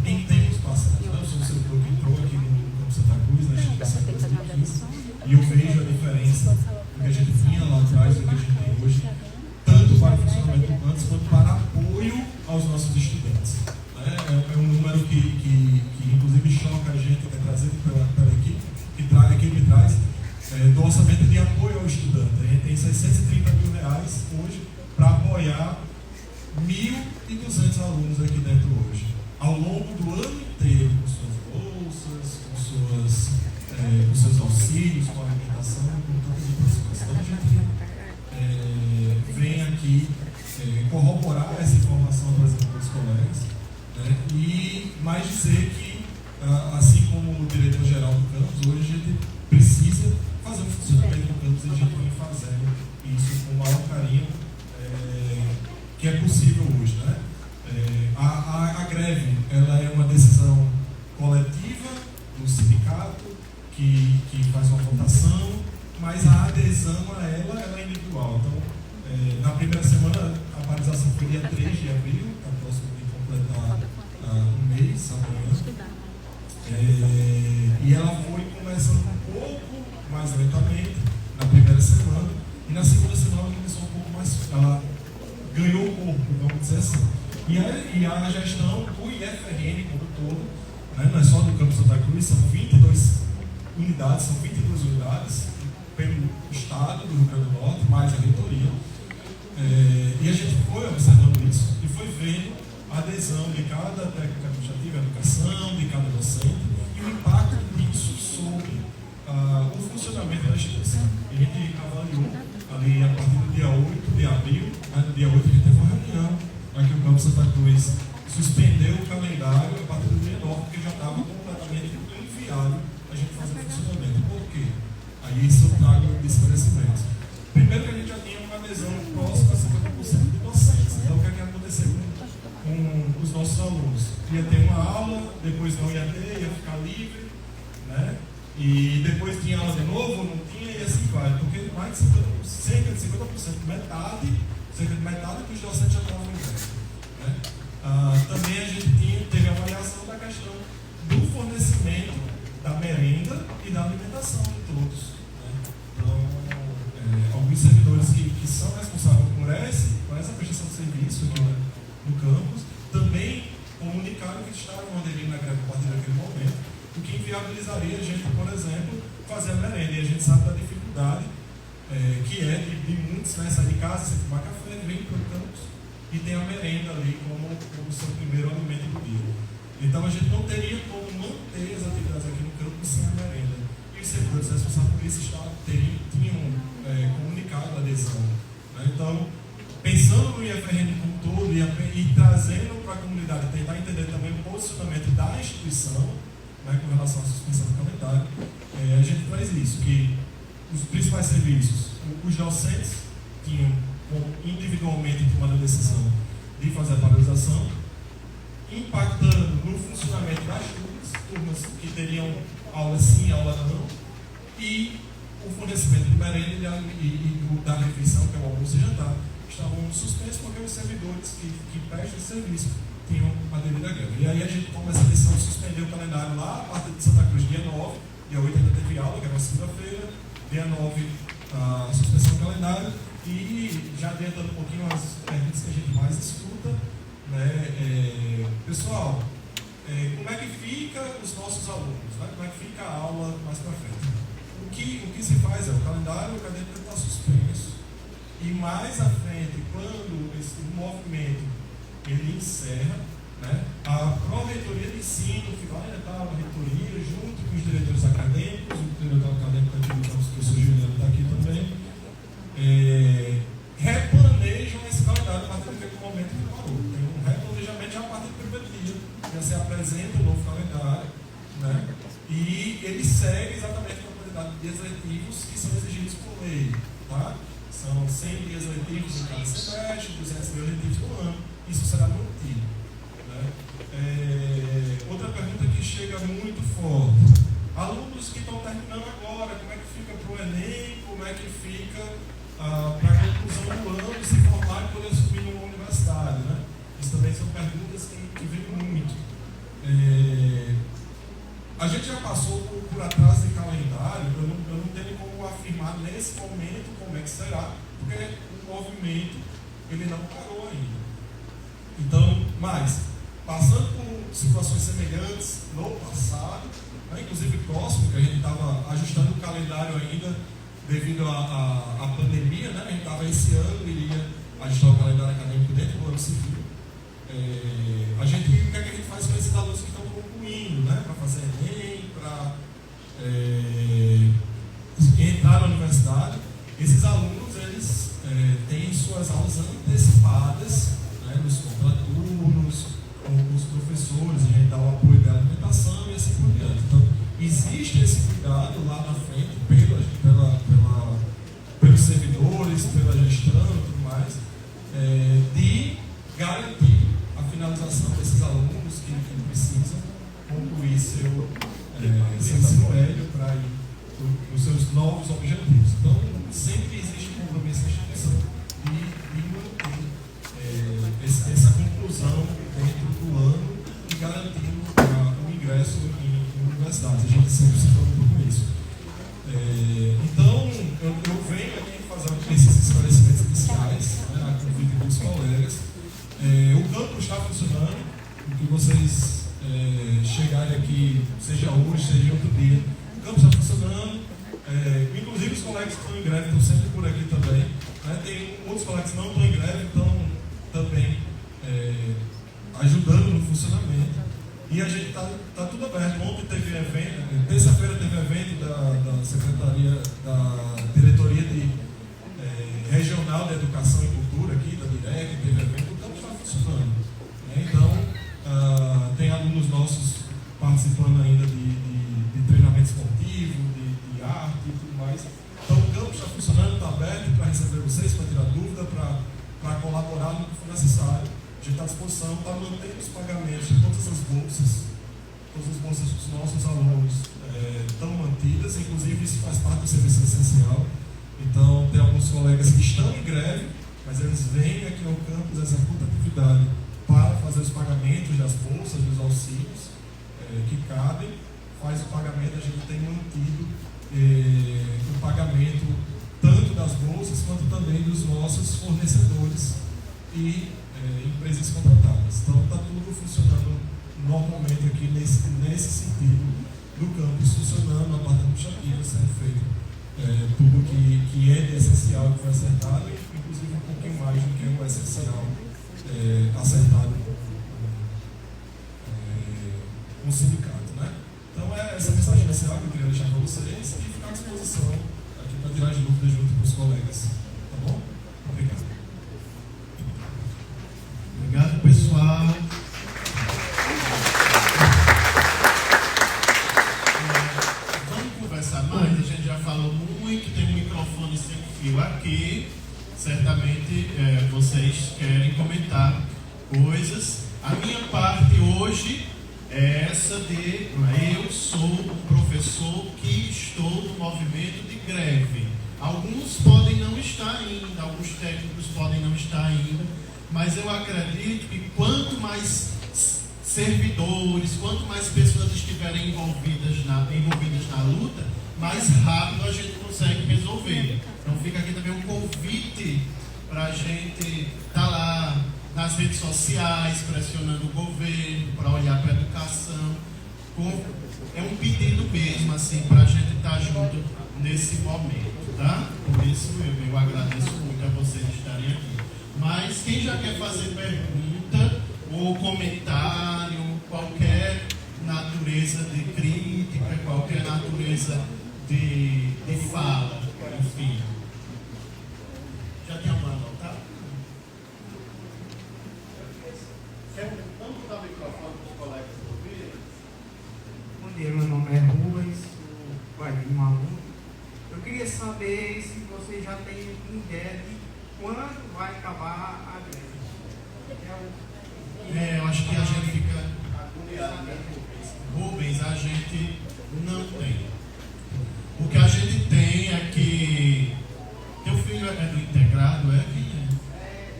em tempos passados. Eu sou o servidor que entrou aqui no Campus Santa Cruz, na instituição de 2015, e eu vejo a diferença do que a gente tinha lá atrás e do que a gente tem hoje, tanto para o funcionamento do campus quanto para apoio aos nossos estudantes. É um número que inclusive choca a gente, que é trazido pela equipe, que a equipe traz, do orçamento de apoio ao estudante. A gente tem 630 mil reais hoje para apoiar 1.200 alunos aqui dentro hoje, ao longo do ano inteiro, com suas bolsas, com seus auxílios, com a alimentação, com todas as outras coisas. Então a gente vem aqui corroborar essa informação trazida pelos colegas, né, e mais dizer que, assim como o diretor-geral do campus, hoje a gente precisa fazer um funcionamento do campus e a gente vem fazendo isso com o maior carinho que é possível hoje, né? A greve, ela é uma decisão coletiva do sindicato que faz uma votação, mas a adesão a ela é individual. Então, na primeira semana, a paralisação foi dia 3 de abril, está próximo de completar um mês, amanhã. E ela foi começando um pouco mais lentamente na primeira semana, e na segunda semana ela começou um pouco mais, ela ganhou o corpo, vamos dizer assim. E a gestão do IFRN como um todo, né, não é só do Campus Santa Cruz, são 22 unidades pelo Estado do Rio Grande do Norte, mais a reitoria. E a gente foi observando isso e foi vendo a adesão de cada técnica administrativa, educação, de cada docente, e o impacto disso sobre o funcionamento da instituição. A gente avaliou ali a partir do dia 8 de abril, no dia 8 a gente teve uma reunião, aqui o Campus Santa Cruz suspendeu o calendário a partir do dia 9, porque já estava completamente inviável a gente fazer o funcionamento. Por quê? Aí isso eu trago esclarecimentos. Primeiro que a gente já tinha uma adesão próxima a 50% de docentes. Então o que é que ia acontecer com os nossos alunos? Ia ter uma aula, depois não ia ter, ia ficar livre, né? E depois tinha aula de novo, não tinha, e assim vai. Porque mais de 50%, cerca de 50%, cerca de metade dos docentes já estavam em greve, né? Também a gente teve a avaliação da questão do fornecimento da merenda e da alimentação de todos, né? Então, alguns servidores que são responsáveis por essa prestação de serviço aqui no campus também comunicaram que estavam aderindo na greve a partir daquele momento, o que inviabilizaria a gente, por exemplo, fazer a merenda. E a gente sabe da dificuldade que é de muitos, né, sair de casa, sem tomar café, vem para o campus e tem a merenda ali como o seu primeiro alimento do dia. Então a gente não teria como manter as atividades aqui no campus sem a merenda. Então, pensando no IFRN como um todo e trazendo para a comunidade, tentar entender também o posicionamento da instituição, né, com relação à suspensão do calendário, a gente traz isso, que os principais serviços, os docentes tinham individualmente tomado a decisão de fazer a paralisação, impactando no funcionamento das turmas que teriam aula sim, aula não, e o fornecimento de merenda e da refeição, que é o almoço e jantar, estavam suspensos porque os servidores que prestam esse serviço tinham aderido à greve. E aí a gente toma essa decisão de suspender o calendário lá, a partir de Santa Cruz, dia 9, dia 8 ainda teve aula, que era uma segunda-feira, dia 9 a suspensão do calendário, e já adiantando um pouquinho as perguntas que a gente mais escuta, né, pessoal, como é que fica os nossos alunos, né? Como é que fica a aula mais para frente? O que se faz o calendário acadêmico está suspenso, e mais à frente, quando esse movimento ele encerra, né, a Pró-Reitoria de Ensino, que vai entrar a reitoria, junto com os diretores acadêmicos, o diretor acadêmico aqui do campus, que eu sou Juliano, está aqui também, replanejam esse calendário a partir daquele momento que parou. Tem um replanejamento já a partir do primeiro dia, já se apresenta o novo calendário, né, e ele segue exatamente com a quantidade de dias letivos que são exigidos por lei, tá? São 100 dias letivos em cada semestre, 200 dias letivos por ano. Isso será mantido, né? Outra pergunta que chega muito forte: alunos que estão terminando agora, como é que fica para o Enem, como é que fica para a conclusão do ano, se formar e poder subir numa universidade, né? Isso também são perguntas que vêm muito. A gente já passou por atraso de calendário, eu não tenho como afirmar nesse momento como é que será, porque o movimento ele não parou ainda. Então, mas, passando por situações semelhantes no passado, né, inclusive próximo, que a gente estava ajustando o calendário ainda devido à pandemia, né, a gente estava esse ano, iria ajustar o calendário acadêmico dentro do ano civil. O que é que a gente faz com esses alunos que estão concluindo, né, para fazer Enem, para entrar na universidade? Esses alunos, eles têm suas aulas antecipadas, né, nos contraturnos, com os professores, a gente dá o apoio da alimentação e assim por diante. Então, existe esse cuidado lá na frente pelos servidores, pela gestão e tudo mais, de garantir a finalização desses alunos que precisam concluir seu ensino médio para ir para os seus novos objetivos. Então, sempre existe um compromisso da instituição de manter essa conclusão dentro do ano e garantindo o ingresso em universidades. A gente sempre se preocupa com isso. Então, eu venho aqui fazer esses esclarecimentos iniciais, né, a convite dos colegas. O campus está funcionando, o que vocês chegarem aqui, seja hoje, seja outro dia, o campus está funcionando. Inclusive os colegas que estão em greve estão sempre por aqui também, né? Tem outros colegas que não estão em greve, estão também ajudando no funcionamento. E a gente está tudo aberto. Ontem teve evento, terça-feira teve evento da Secretaria, da Diretoria Regional de Educação e Cultura aqui, da DIREC, teve evento, o campus está funcionando, né? Então, tem alunos nossos participando ainda de treinamento esportivo, de arte e tudo mais. Então, o campus está funcionando, está aberto para receber vocês, para tirar dúvida, para colaborar no que for necessário. A gente está à disposição para manter os pagamentos de todas as bolsas dos nossos alunos estão mantidas, inclusive isso faz parte do serviço essencial. Então, tem alguns colegas que estão em greve, mas eles vêm aqui ao campus, executam atividade para fazer os pagamentos das bolsas, dos auxílios que cabem, faz o pagamento. A gente tem mantido o pagamento tanto das bolsas quanto também dos nossos fornecedores e empresas contratadas. Então está tudo funcionando normalmente aqui nesse sentido do campus, funcionando, a parte administrativa sendo feito tudo que é de essencial que foi acertado, inclusive um pouquinho mais do que o essencial acertado com o sindicato, né? Então essa mensagem inicial que eu queria deixar para vocês e ficar à disposição aqui para tirar as dúvidas junto com os colegas. Tá bom? Obrigado. viu aqui, certamente vocês querem comentar coisas. A minha parte hoje é essa de eu sou um professor que estou no movimento de greve. Alguns podem não estar ainda, alguns técnicos podem não estar ainda, mas eu acredito que quanto mais servidores, quanto mais pessoas estiverem envolvidas na luta, mais rápido a gente consegue resolver. Então fica aqui também um convite para a gente estar lá nas redes sociais, pressionando o governo para olhar para a educação. É um pedido mesmo, assim, para a gente estar junto nesse momento, tá? Por isso eu agradeço muito a vocês estarem aqui. Mas quem já quer fazer pergunta ou comentário, qualquer natureza de crítica, qualquer natureza de fala, enfim. Já tem uma anotada? Vamos botar o microfone para os colegas ouvirem? Bom dia, meu nome é Rubens, sou pai de um aluno. Eu queria saber se você já tem ideia de quando vai acabar a greve. Eu acho que a gente fica agoniado, né, Rubens, a gente não tem. O que a gente tem é que teu filho é do integrado, é quem é?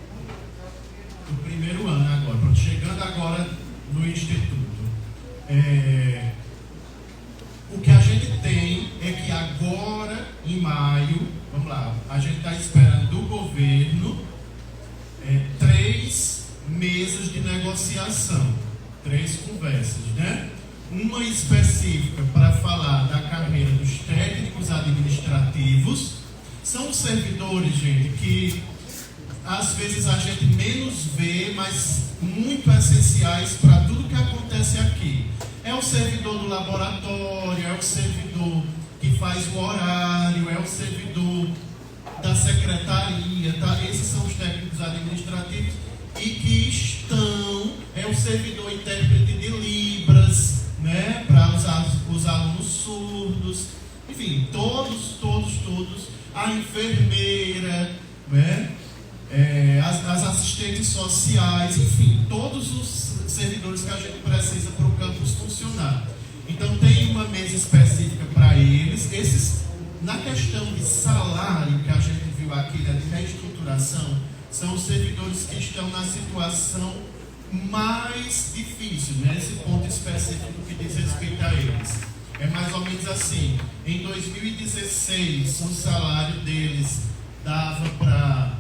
Do primeiro ano agora, chegando agora no instituto. O que a gente tem é que agora, em maio, vamos lá, a gente está esperando do governo 3 mesas de negociação, 3 conversas, né? Uma específica para falar da carreira dos técnicos administrativos. São servidores, gente, que às vezes a gente menos vê, mas muito essenciais para tudo que acontece aqui. É o servidor do laboratório, é o servidor que faz o horário, é o servidor da secretaria, tá? Esses são os técnicos administrativos e que é o servidor intérprete de Libras, né? Para os alunos surdos, enfim, todos, a enfermeira, né? As assistentes sociais, enfim, todos os servidores que a gente precisa para o campus funcionar. Então tem uma mesa específica para eles. Esses, na questão de salário que a gente viu aqui, né, de reestruturação, são os servidores que estão na situação mais difícil, né? Esse ponto específico que diz respeito a eles. É mais ou menos assim. Em 2016, o salário deles dava para,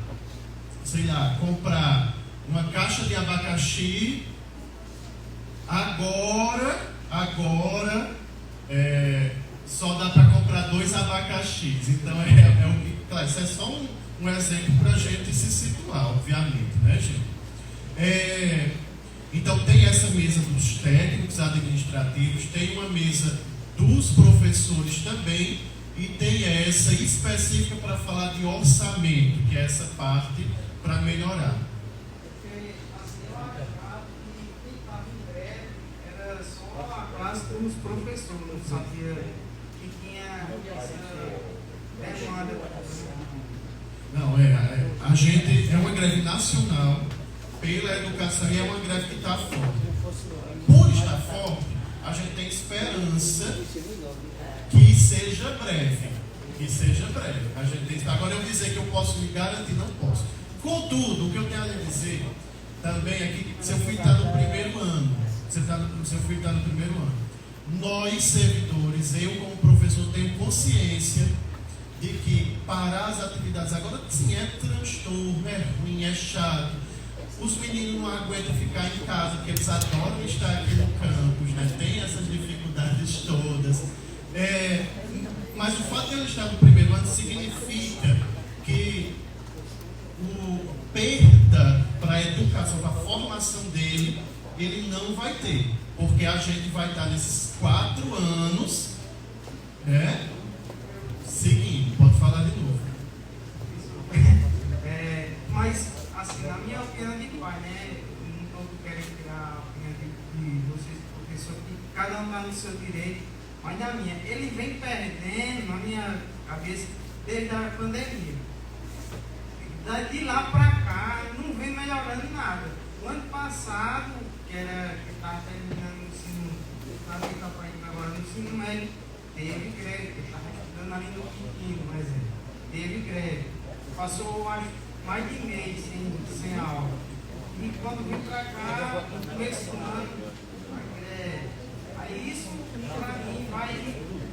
sei lá, comprar uma caixa de abacaxi. Agora só dá para comprar 2 abacaxis. Então claro, isso é só um exemplo para a gente se situar, obviamente, né, gente? Então tem essa mesa dos técnicos administrativos, tem uma mesa dos professores também, e tem essa específica para falar de orçamento, que é essa parte para melhorar. Porque assim, eu achava que quem estava em greve era só a classe dos professores, não sabia que tinha essa demanda. Não, a gente é uma greve nacional pela educação e é uma greve que está forte. Por estar forte, a gente tem esperança que seja breve. A gente tem, agora eu dizer que eu posso me garantir, não posso. Contudo, o que eu tenho a lhe dizer também é que se eu fui estar no primeiro ano, nós servidores, eu como professor tenho consciência de que parar as atividades agora sim é transtorno, é ruim, é chato. Os meninos não aguentam ficar em casa porque eles adoram estar aqui no campus, né? Tem essas dificuldades todas. Mas o fato de ele estar no primeiro ano significa que o perda para a educação, para a formação dele, ele não vai ter, porque a gente vai estar nesses 4 anos, né? Seguindo, pode falar de novo. Mas, assim, na minha opinião de pai, né? Não estou querendo tirar a opinião de vocês, professor, que cada um está no seu direito, mas na minha, ele vem perdendo, na minha cabeça, desde a pandemia. De lá para cá, não vem melhorando nada. O ano passado, que estava terminando o ensino, estava agora no ensino médio, teve greve, que estava estudando ali no Quintinho, por exemplo. Teve greve. Passou acho, mais de mês sem aula. E quando vim para cá, no começo do ano, a greve. Aí isso, para mim, vai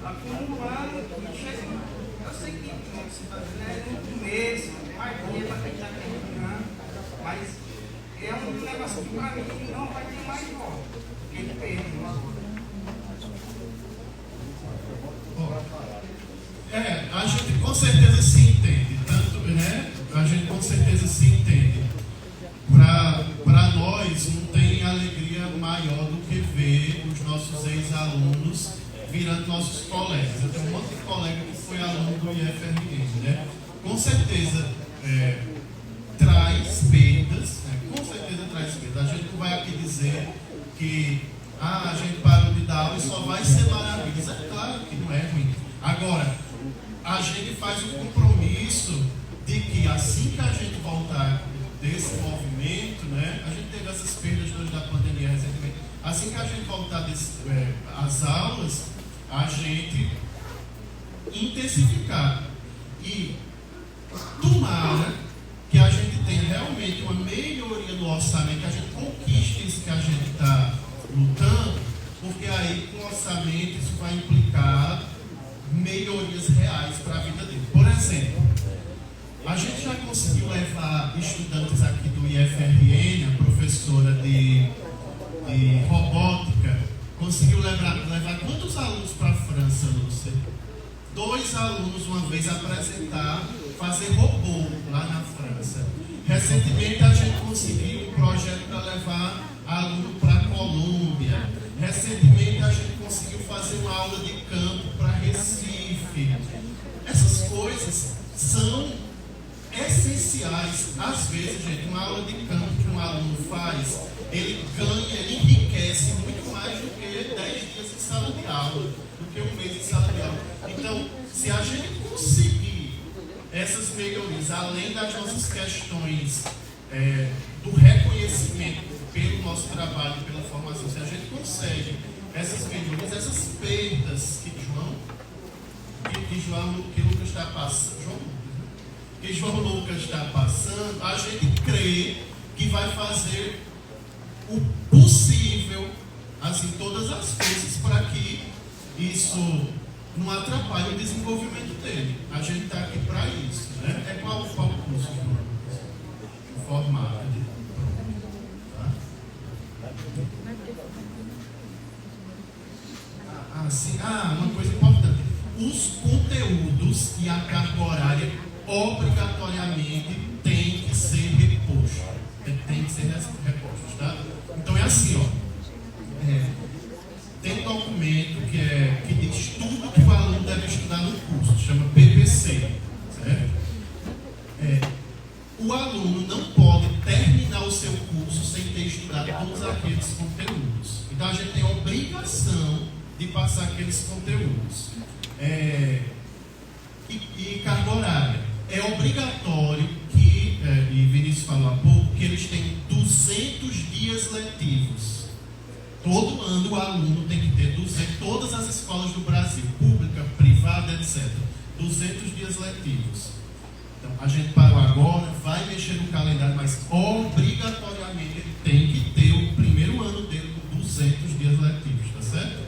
acumulando e chega. Eu sei que você está dizendo é no começo, vai ter para quem está terminando, mas é um negócio que para mim não vai ter mais volta. Ele perdeu agora. A gente com certeza se entende, tanto, né? A gente com certeza se entende. Para nós não tem alegria maior do que ver os nossos ex-alunos virando nossos colegas. Eu tenho um monte de colega que foi aluno do IFRN, né? Com certeza traz perdas, né? Com certeza traz perdas. A gente não vai aqui dizer que a gente parou de dar aula e só vai ser maravilhoso. É claro que não é ruim. Agora, a gente faz um compromisso de que assim que a gente voltar desse movimento, né? A gente teve essas perdas depois da pandemia recentemente. Assim que a gente voltar às aulas, a gente intensificar e tomara que a gente tenha realmente uma melhoria no orçamento, que a gente conquiste isso que a gente está lutando, porque aí com o orçamento isso vai implicar melhorias reais para a vida dele. Por exemplo, a gente já conseguiu levar estudantes aqui do IFRN, a professora de robótica, conseguiu levar quantos alunos para a França, Lúcia? 2 alunos uma vez apresentar, fazer robô lá na França. Recentemente a gente conseguiu um projeto para levar aluno para a Colômbia. Recentemente a gente conseguiu fazer uma aula de campo para Recife. Essas coisas são essenciais. Às vezes, gente, uma aula de campo que um aluno faz, ele ganha, ele enriquece muito mais do que 10 dias de sala de aula, do que um mês de sala de aula. Então, se a gente conseguir essas melhorias, além das nossas questões do reconhecimento pelo nosso trabalho, pela formação, se a gente consegue essas melhorias, essas perdas que Lucas está passando, que João Lucas está passando, a gente crê que vai fazer o possível, assim, todas as forças para que isso não atrapalhe o desenvolvimento dele. A gente está aqui para isso, né? É qual o curso, João Lucas? Formado. Uma coisa importante. Os conteúdos e a carga horária obrigatoriamente tem que ser reposto. Tem que ser repostos, tá? Então é assim, ó. Tem um documento que diz tudo que o aluno deve estudar no curso, chama PPC, certo? O aluno não pode terminar o seu curso sem ter estudado todos aqueles conteúdos. Então a gente tem a obrigação de passar aqueles conteúdos. E carga horária. É obrigatório que, e Vinícius falou há pouco, que eles têm 200 dias letivos. Todo ano o aluno tem que ter 200, todas as escolas do Brasil, pública, privada, etc. 200 dias letivos. Então, a gente parou agora, vai mexer no calendário, mas obrigatoriamente ele tem que ter o primeiro ano dele com 200 dias letivos, tá certo?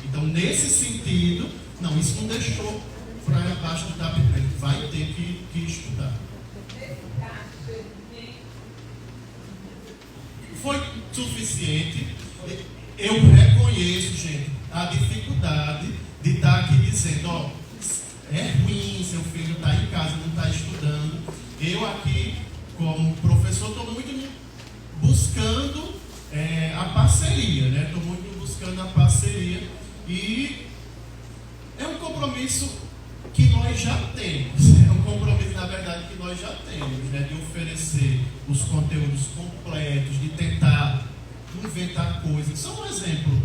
Então, nesse sentido, não, isso não deixou para abaixo do tapete, vai ter que estudar. Foi suficiente. Eu reconheço, gente, a dificuldade de estar aqui dizendo, ó, é ruim, seu filho está em casa, não está estudando. Eu aqui, como professor, estou muito buscando a parceria, né? Estou muito buscando a parceria e é um compromisso que nós já temos. É um compromisso, na verdade, que nós já temos, né? De oferecer os conteúdos completos, de tentar inventar coisas. Só um exemplo.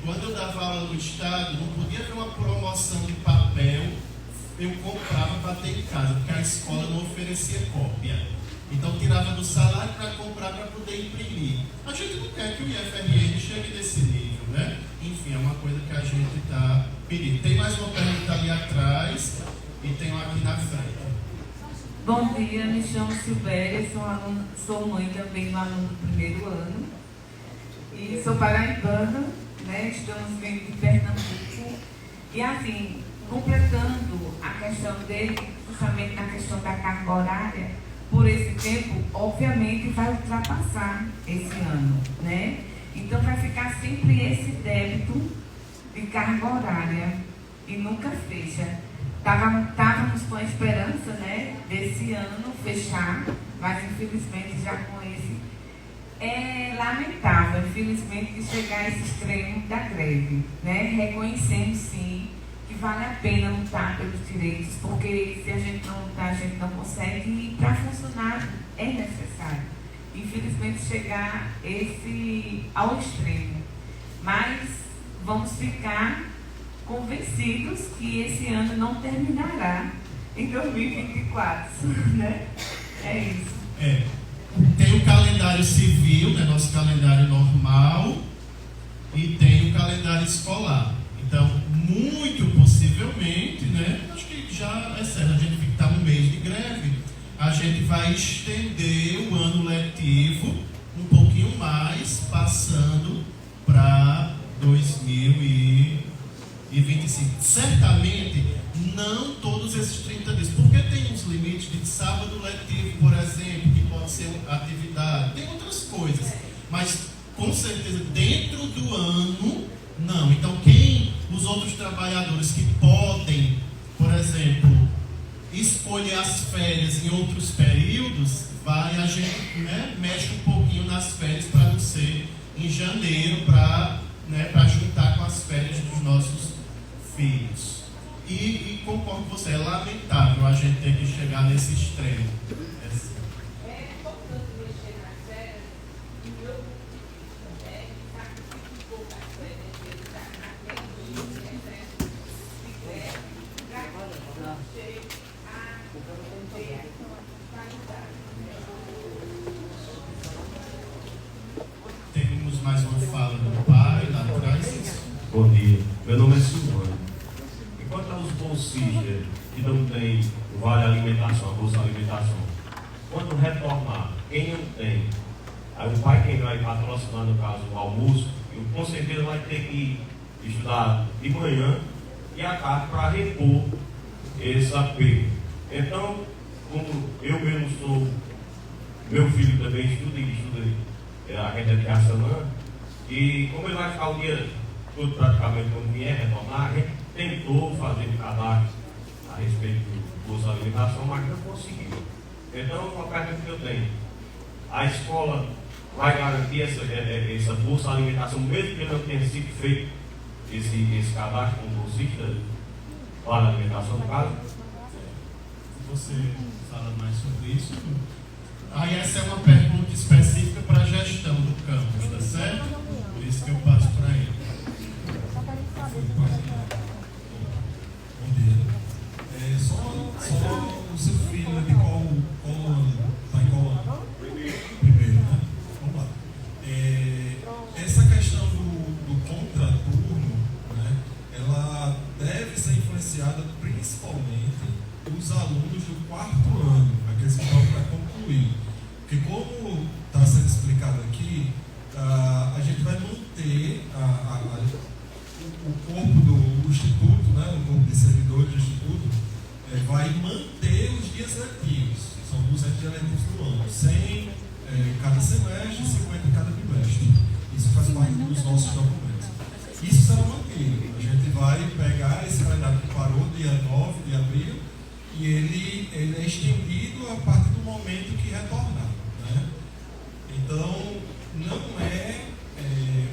Quando eu dava aula no estado, não podia ter uma promoção de papel, eu comprava para bater em casa, porque a escola não oferecia cópia. Então tirava do salário para comprar para poder imprimir. A gente não quer que o IFRN chegue nesse nível, né? Enfim, é uma coisa que a gente está pedindo. Tem mais uma pergunta ali atrás e tem uma aqui na frente. Bom dia, me chamo Silvéria, sou mãe também do aluno do primeiro ano e sou paraibana, né? Estamos vindo de Pernambuco e assim, completando a questão dele, justamente na questão da carga horária, por esse tempo, obviamente vai ultrapassar esse ano, né? Então vai ficar sempre esse débito de carga horária e nunca fecha. Estávamos com a esperança, né, desse ano fechar, mas infelizmente já com esse. É lamentável, infelizmente, de chegar a esse extremo da greve, né? Reconhecendo sim que vale a pena lutar pelos direitos, porque se a gente não lutar, a gente não consegue, e para funcionar é necessário. Infelizmente chegar ao extremo. Mas vamos ficar convencidos que esse ano não terminará em 2024, né? É isso. Tem o calendário civil, né, nosso calendário normal, e tem o calendário escolar. Então, muito possivelmente, né, acho que já é certo, a gente está no mês de greve, a gente vai estender o ano letivo um pouquinho mais, passando para 2025. Certamente, não todos esses 30 dias, porque tem uns limites de sábado letivo, por exemplo, que pode ser atividade, tem outras coisas, mas com certeza dentro do ano, não. Então, os outros trabalhadores que podem, por exemplo, escolher as férias em outros períodos, a gente, né, mexe um pouquinho nas férias para não ser em janeiro, para juntar com as férias dos nossos filhos. E concordo com você, é lamentável a gente ter que chegar nesse extremo. É importante mexer nas férias, e o meu é que sacrifica um pouco as férias, ele está naquele excesso de greve, para que não chegue a ter qualidade. Temos mais uma fala do pai lá atrás. Bom dia, meu nome é Silvano. Enquanto aos bolsistas que não têm o vale alimentação, a bolsa alimentação, quando retornar, quem não tem, aí o pai quem vai patrocinar, no caso, o almoço, com certeza vai ter que estudar de manhã e à tarde para repor esse apego. Então, como eu mesmo sou, meu filho também estuda a renda de Raçanã, e como ele vai ficar o dia todo praticamente quando vier retornar, a gente tentou fazer um cadastro a respeito do Bolsa Alimentação, mas não conseguiu. Então, uma pergunta que eu tenho: a escola vai garantir essa Bolsa Alimentação, mesmo que não tenha sido feito esse cadastro com o bolsista para a alimentação do caso? Você fala mais sobre isso? Aí essa é uma pergunta específica para a gestão do campus, tá certo? Por isso que eu passo para ele. Bom dia. Só o seu filho de qual ano? Está em qual ano? Primeiro, né? Vamos lá. Essa questão do contraturno, né, ela deve ser influenciada principalmente dos alunos do 4º ano, aqueles que estão para concluir. Porque como está sendo explicado aqui, a gente vai manter o corpo do Instituto, né, o corpo de servidores do Instituto, vai manter os dias letivos. São 200 dias letivos no ano, 100 cada semestre, 50 cada bimestre. Isso faz parte dos nossos documentos. Isso será mantido. A gente vai pegar esse calendário que parou dia 9 de abril e ele é estendido a partir do momento que retornar, né? Então, não é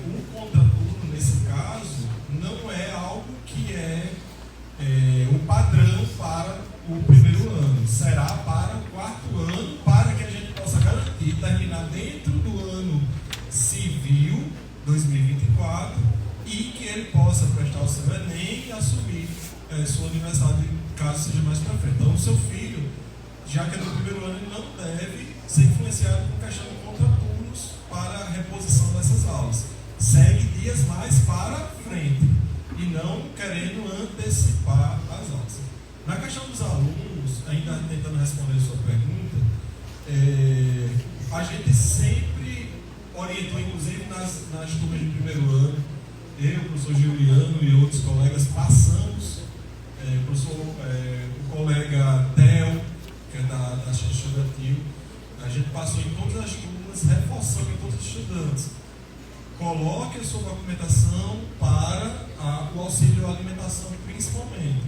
um contraturno, nesse caso, não é algo que é o padrão para o primeiro ano. Será para o 4º ano, para que a gente possa garantir, terminar dentro do ano civil 2024 e que ele possa prestar o seu Enem e assumir sua universidade, caso seja mais para frente. Então, o seu filho, já que é no primeiro ano, ele não deve ser influenciado por questão de contraturnos para a reposição dessas aulas. Segue dias mais para frente e não querendo antecipar as aulas. Na questão dos alunos, ainda tentando responder a sua pergunta, a gente sempre orientou, inclusive nas turmas de primeiro ano, eu, o professor Juliano e outros colegas passamos, o colega Theo, que é da assistência estudantil, a gente passou em todas as turmas, reforçando em todos os estudantes. Coloque a sua documentação para o auxílio à alimentação, principalmente.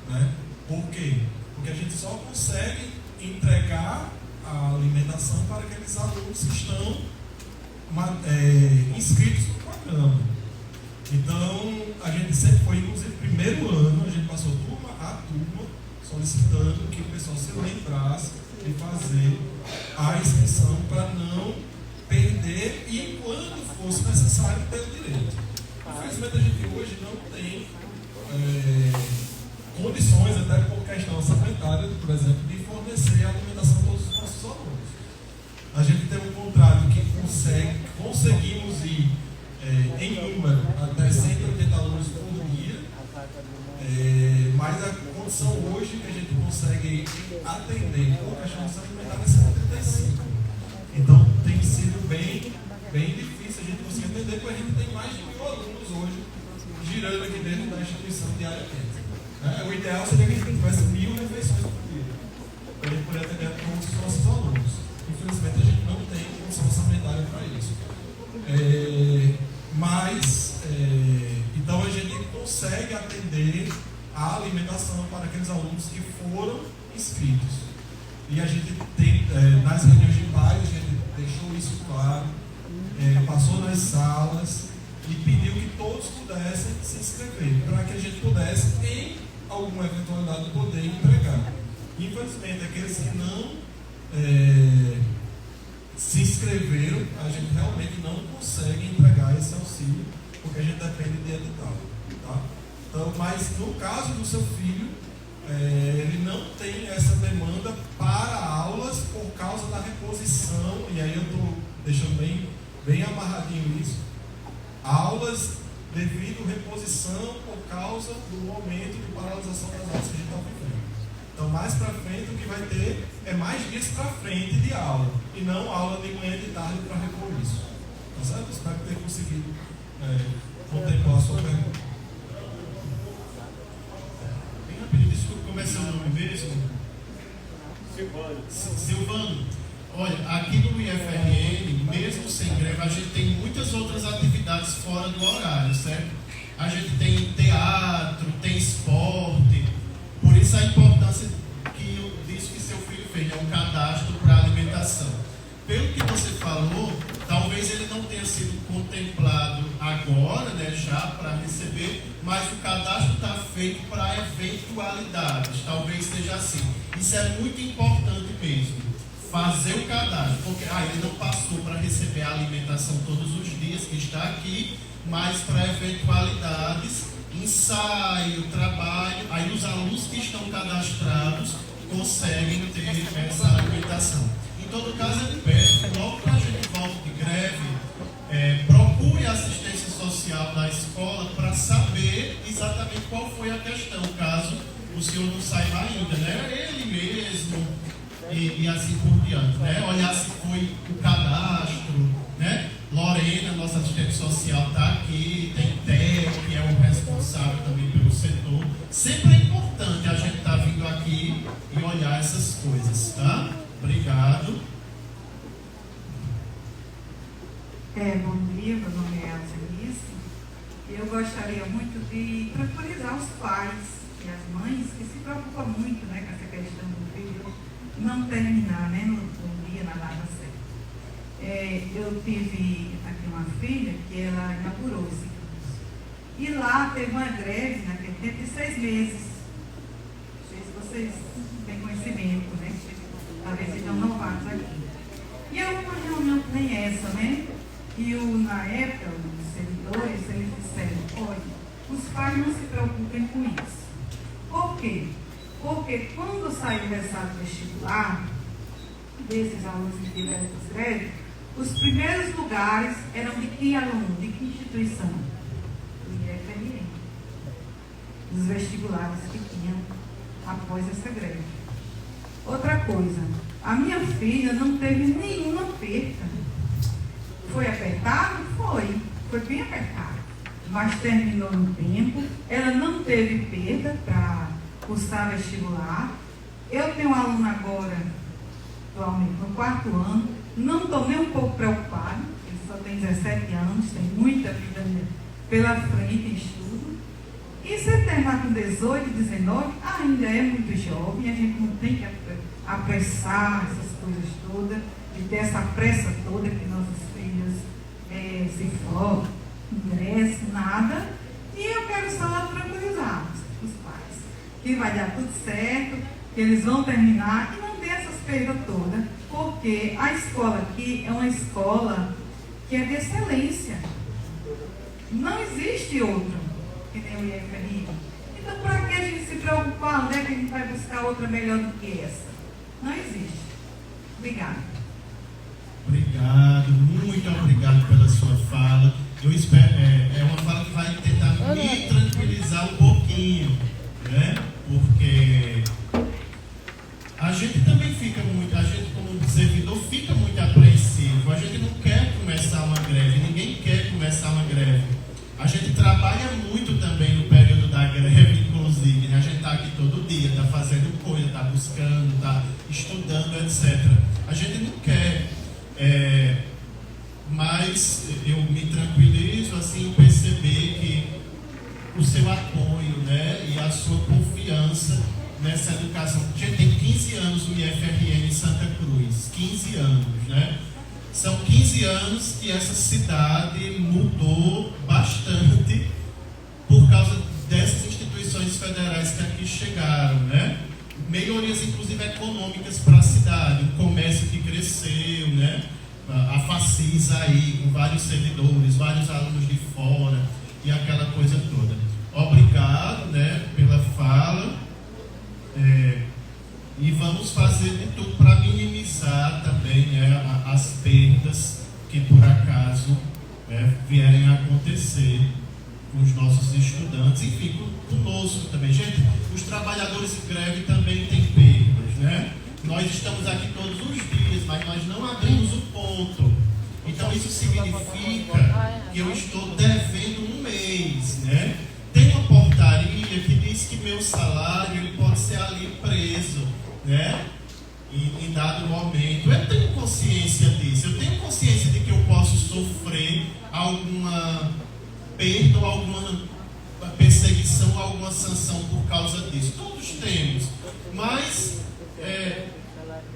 Né? Por quê? Porque a gente só consegue entregar a alimentação para aqueles alunos que estão inscritos no programa. Então, a gente sempre foi, inclusive, primeiro ano, a gente passou turma a turma, solicitando que o pessoal se lembrasse de fazer a inscrição para não perder e, quando fosse necessário, ter o direito. Infelizmente, a gente hoje não tem condições, até por questão orçamentária, por exemplo, de fornecer a alimentação a todos os nossos alunos. A gente tem um contrato que conseguimos ir em número até 180 alunos por dia, mas a condição hoje que a gente consegue atender por questão orçamentária é 135. Então tem sido bem difícil a gente conseguir atender, porque a gente tem mais de 1.000 alunos hoje girando aqui dentro da instituição diariamente. O ideal seria que a gente tivesse 1.000 refeições por dia, para a gente poder atender todos os nossos alunos. Infelizmente a gente não tem condição orçamentária para isso. Então a gente consegue atender a alimentação para aqueles alunos que foram inscritos. E a gente tem, nas reuniões de pais, a gente deixou isso claro, passou nas salas e pediu que todos pudessem se inscrever, para que a gente pudesse, em alguma eventualidade, poder entregar. Infelizmente, aqueles que não se inscreveram, a gente realmente não consegue entregar esse auxílio, porque a gente depende de edital. Tá? Então, mas no caso do seu filho, ele não tem essa demanda para aulas por causa da reposição, e aí eu estou deixando bem amarradinho isso, aulas devido à reposição por causa do momento de paralisação das aulas que a gente está vivendo. Então, mais para frente, o que vai ter é mais dias para frente de aula, e não aula de manhã e de tarde para repor isso. Tá certo? Espero ter conseguido contemplar a sua pergunta. Bem rapidinho, desculpa, como é seu nome mesmo? Silvano. Olha, aqui no IFRN, mesmo sem greve, a gente tem muitas outras atividades fora do horário, certo? A gente tem teatro, tem esporte, por isso a importância disso que seu filho fez, um cadastro para alimentação. Pelo que você falou, talvez ele não tenha sido contemplado agora, né, já para receber, mas o cadastro está feito para eventualidades, talvez seja assim. Isso é muito importante mesmo, fazer o cadastro, porque ele não passou para receber a alimentação todos os dias que está aqui, mas para eventualidades, ensaio, trabalho, aí os alunos que estão cadastrados conseguem ter essa alimentação. Em todo caso, eu peço, logo que a gente volta de greve, procure a assistência social da escola para saber exatamente qual foi a questão, caso o senhor não saiba ainda, né? Ele mesmo, e assim por diante, né? Olhar se foi o cadastro, né? Lorena, nossa assistente social, está aqui, tem Theo, que é o responsável também pelo setor. Sempre é importante a gente estar vindo aqui e olhar essas coisas, tá? Obrigado. Bom dia, meu nome é Elza Alice. Eu gostaria muito de tranquilizar os pais e as mães que se preocupam muito, né, com essa questão do filho não terminar, né, no dia na data certa. Eu tive aqui uma filha que ela inaugurou esse curso. E lá teve uma greve naquele tempo de 6 meses. Não sei se vocês têm conhecimento, né? Talvez estão novatos aqui. E é uma reunião que nem essa, né? E na época, os servidores, eles disseram, olha, os pais não se preocupem com isso. quê? Porque quando saiu o resultado vestibular, desses alunos que tiveram essas greves, os primeiros lugares eram de que aluno? De que instituição? Do IFRN. Dos vestibulares que tinham após essa greve. Outra coisa, a minha filha não teve nenhuma perda. Foi apertado? Foi. Foi bem apertado. Mas terminou no tempo. Ela não teve perda para cursar vestibular. Eu tenho um aluno agora, atualmente no 4º ano. Não estou nem um pouco preocupada. Ele só tem 17 anos, tem muita vida pela frente em estudo. E se terminar com 18, 19, ainda é muito jovem. A gente não tem que apressar essas coisas todas, de ter essa pressa toda que nossos filhos se for, ingressem, nada. E eu quero só tranquilizar os pais, que vai dar tudo certo, que eles vão terminar e não ter essas perdas todas, porque a escola aqui é uma escola que é de excelência. Não existe outra que nem o IFRN. Então, para que a gente se preocupar? Onde é que a gente vai buscar outra melhor do que essa? Não existe. Obrigada. Obrigado, muito obrigado pela sua fala. Eu espero, é uma fala que vai tentar me tranquilizar um pouquinho, né? Porque a gente também fica muito, a gente como servidor fica muito apreensivo. A gente não quer começar uma greve, ninguém quer começar uma greve. A gente trabalha muito também no período da greve, inclusive, né? A gente está aqui todo dia, está fazendo coisa, está buscando, está estudando, etc. A gente não quer, mas eu me tranquilizo assim, em perceber que o seu apoio, né, e a sua confiança nessa educação. A gente tem 15 anos no IFRN em Santa Cruz, 15 anos, né? São 15 anos que essa cidade mudou bastante por causa dessas instituições federais que aqui chegaram, né? Melhorias, inclusive, econômicas para a cidade, o comércio que cresceu, né? A Facis aí, com vários servidores, vários alunos de fora e aquela coisa toda. Obrigado, né, pela fala. E vamos fazer de tudo para minimizar também, né, as perdas que por acaso vierem a acontecer com os nossos estudantes, enfim, conosco também. Gente, os trabalhadores em greve também têm perdas, né? Nós estamos aqui todos os dias, mas nós não abrimos o ponto. Então isso significa que eu estou devendo um mês, né? Tem uma portaria que diz que meu salário ele pode ser ali preso, né? Em dado momento. Eu tenho consciência disso. Eu tenho consciência de que eu posso sofrer alguma perda ou alguma perseguição, alguma sanção por causa disso. Todos temos. Mas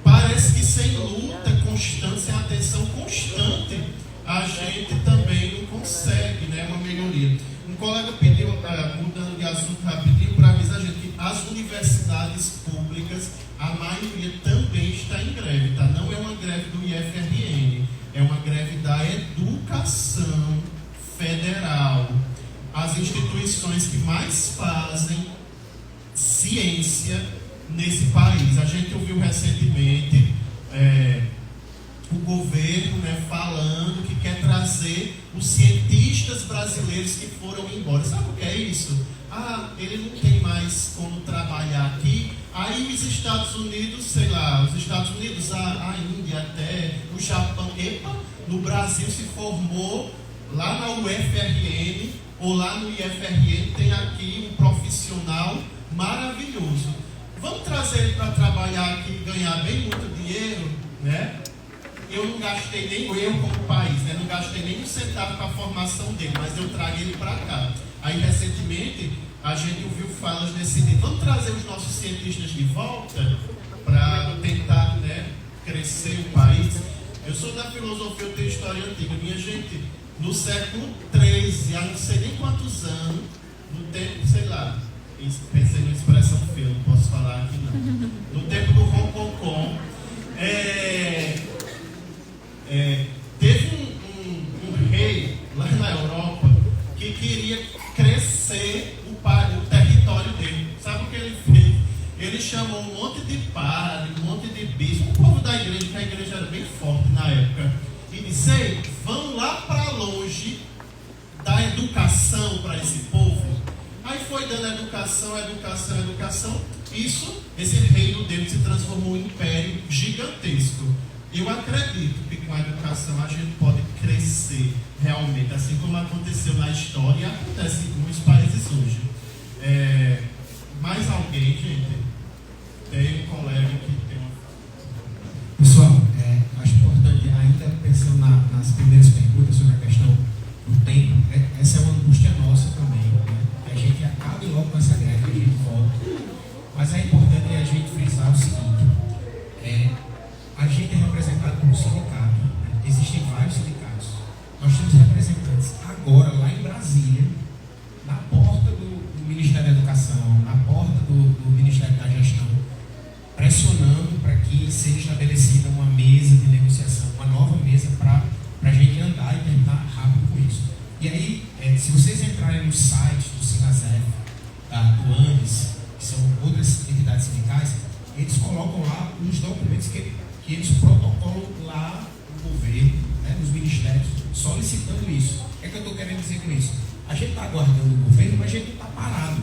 parece que sem luta constante, sem atenção constante, a gente também não consegue, né, uma melhoria. Um colega pediu, mudando de assunto rapidinho, para avisar a gente que as universidades públicas, a maioria também está em greve, tá? Não é uma greve do IFRN, é uma greve da educação federal. As instituições que mais fazem ciência nesse país. A gente ouviu recentemente o governo, né, falando que quer trazer os cientistas brasileiros que foram embora. Sabe o que é isso? Ele não tem mais como trabalhar aqui. Aí os Estados Unidos, sei lá, a Índia até, o Japão, no Brasil se formou lá na UFRN ou lá no IFRN, tem aqui um profissional maravilhoso. Vamos trazer ele para trabalhar aqui e ganhar bem muito dinheiro, né? Eu não gastei nem, eu como país, né? Não gastei nem um centavo para a formação dele, mas eu trago ele para cá. Aí recentemente a gente ouviu falas nesse sentido. Vamos trazer os nossos cientistas de volta para tentar, né, crescer o país. Eu sou da filosofia, eu tenho história antiga. Minha gente, no século XIII, há não sei nem quantos anos, no tempo, sei lá, pensei numa expressão feia, não posso falar aqui não. No tempo do Roncocó, teve um rei lá na Europa que queria crescer o território dele. Sabe o que ele fez? Ele chamou um monte de padre, um monte de bispo, o povo da igreja, que a igreja era bem forte na época, e disse: ei, vão lá para longe dar educação para esse povo. Aí foi dando educação. Esse reino dele se transformou em um império gigantesco. Eu acredito que com a educação a gente pode crescer realmente, assim como aconteceu na história e acontece em muitos países hoje. Mais alguém, gente? Tem um colega que tem uma... Pessoal, acho importante, ainda pensando nas primeiras perguntas sobre a questão do tempo, essa é uma angústia nossa também, né? Que a gente acabe logo com essa greve, que a gente volta. Mas é importante a gente frisar o seguinte: a gente é representado por um sindicato, né? Existem vários sindicatos. Nós temos representantes agora lá em Brasília, na porta do Ministério da Educação, na porta do Ministério da Gestão, pressionando para que seja estabelecida uma mesa de negociação, uma nova mesa para a gente andar e tentar rápido com isso. E aí, se vocês entrarem nos sites do Sinasef, do ANDES, que são outras entidades sindicais, eles colocam lá os documentos que eles protocolam lá no governo, né, nos ministérios, solicitando isso. O que é que eu estou querendo dizer com isso? A gente está aguardando o governo, mas a gente não está parado.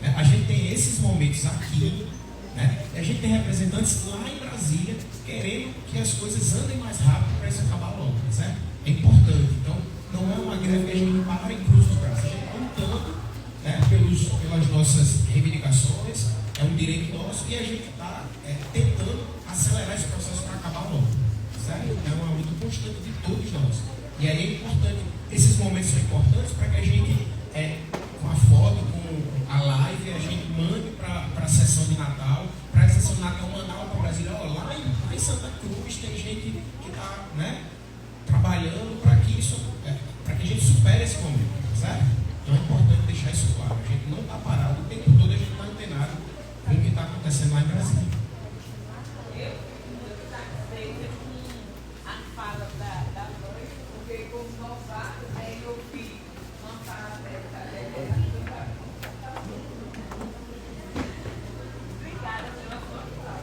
Né? A gente tem esses momentos aqui, né? E a gente tem representantes lá em Brasília querendo que as coisas andem mais rápido para isso acabar logo, certo? É importante. Então, não é uma greve que a gente para e cruza os braços. A gente está lutando, né, pelas nossas reivindicações, é um direito nosso, e a gente está tentando acelerar esse processo para acabar logo, certo? É uma luta constante de todos nós. E aí é importante, esses momentos são importantes para que a gente, com a foto, com a live, a gente mande para a sessão de Natal, para a sessão de Natal mandar lá para Brasília. Lá em Santa Cruz tem gente que está, né, trabalhando para que a gente supere esse momento, certo? Então é importante deixar isso claro. A gente não está parado, o tempo todo a gente está antenado com o que está acontecendo lá em Brasília. Eu fico satisfeita com a fala da mãe, porque como novato, aí eu fiz uma fala dessa. Obrigada pela sua fala.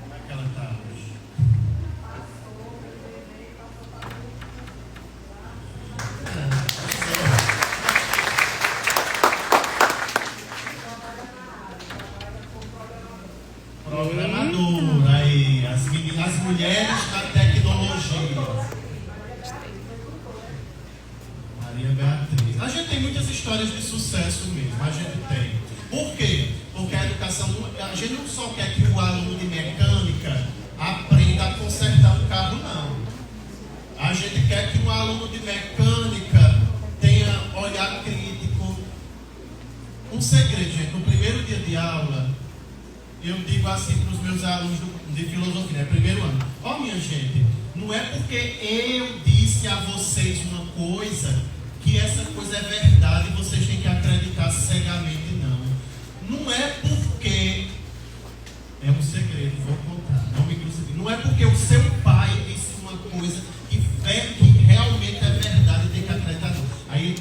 Como é que ela está hoje? Programadora aí, as mulheres na tecnologia. Maria Beatriz. A gente tem muitas histórias de sucesso mesmo, a gente tem. Por quê? Porque a educação, a gente não só quer que o aluno de mecânica aprenda a consertar um carro, não. A gente quer que um aluno de mecânica tenha olhar crítico. Um segredo, gente, no primeiro dia de aula, eu digo assim para os meus alunos de filosofia, né, primeiro ano: ó, minha gente, não é porque eu disse a vocês uma coisa que essa coisa é verdade e vocês têm que acreditar cegamente, não. Não é porque, é um segredo, vou contar, não me crucifique. Não é porque o seu pai disse uma coisa que realmente é verdade e tem que acreditar, não. Aí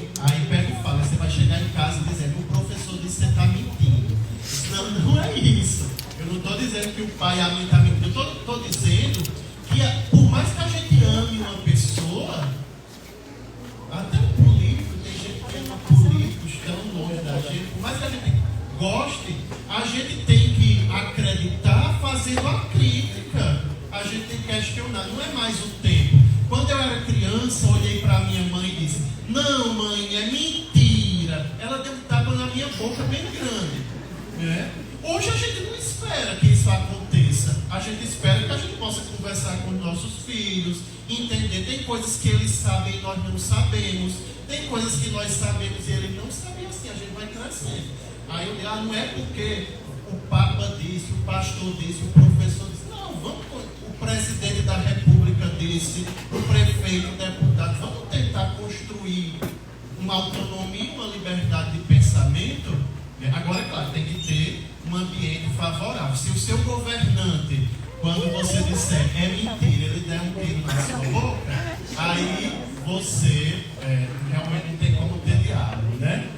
pega e fala, você vai chegar em casa dizendo: o professor disse que você está mentindo. Não é isso. Eu não estou dizendo que o pai e a mãe estão mentindo. Eu estou dizendo que, por mais que a gente ame uma pessoa, até um político, tem gente que ama políticos tão longe da gente, por mais que a gente goste, a gente tem que acreditar fazendo a crítica. A gente tem que questionar. Não é mais o tempo. Quando eu era criança, olhei para minha mãe e disse: não, mãe, é mentira. Ela deu um tapa na minha boca bem grande. Hoje a gente não espera que isso aconteça. A gente espera que a gente possa conversar com os nossos filhos, entender. Tem coisas que eles sabem e nós não sabemos. Tem coisas que nós sabemos e eles não sabem. Assim a gente vai crescer. Aí eu digo: não é porque o Papa disse, o pastor disse, o professor disse. Não, vamos, o presidente da República disse, o prefeito, o deputado. Vamos tentar construir uma autonomia, uma liberdade de pensamento. Agora, é claro, tem que ter um ambiente favorável. Se o seu governante, quando você disser é mentira, ele der um tiro na sua boca, aí você realmente não tem como ter diálogo, né?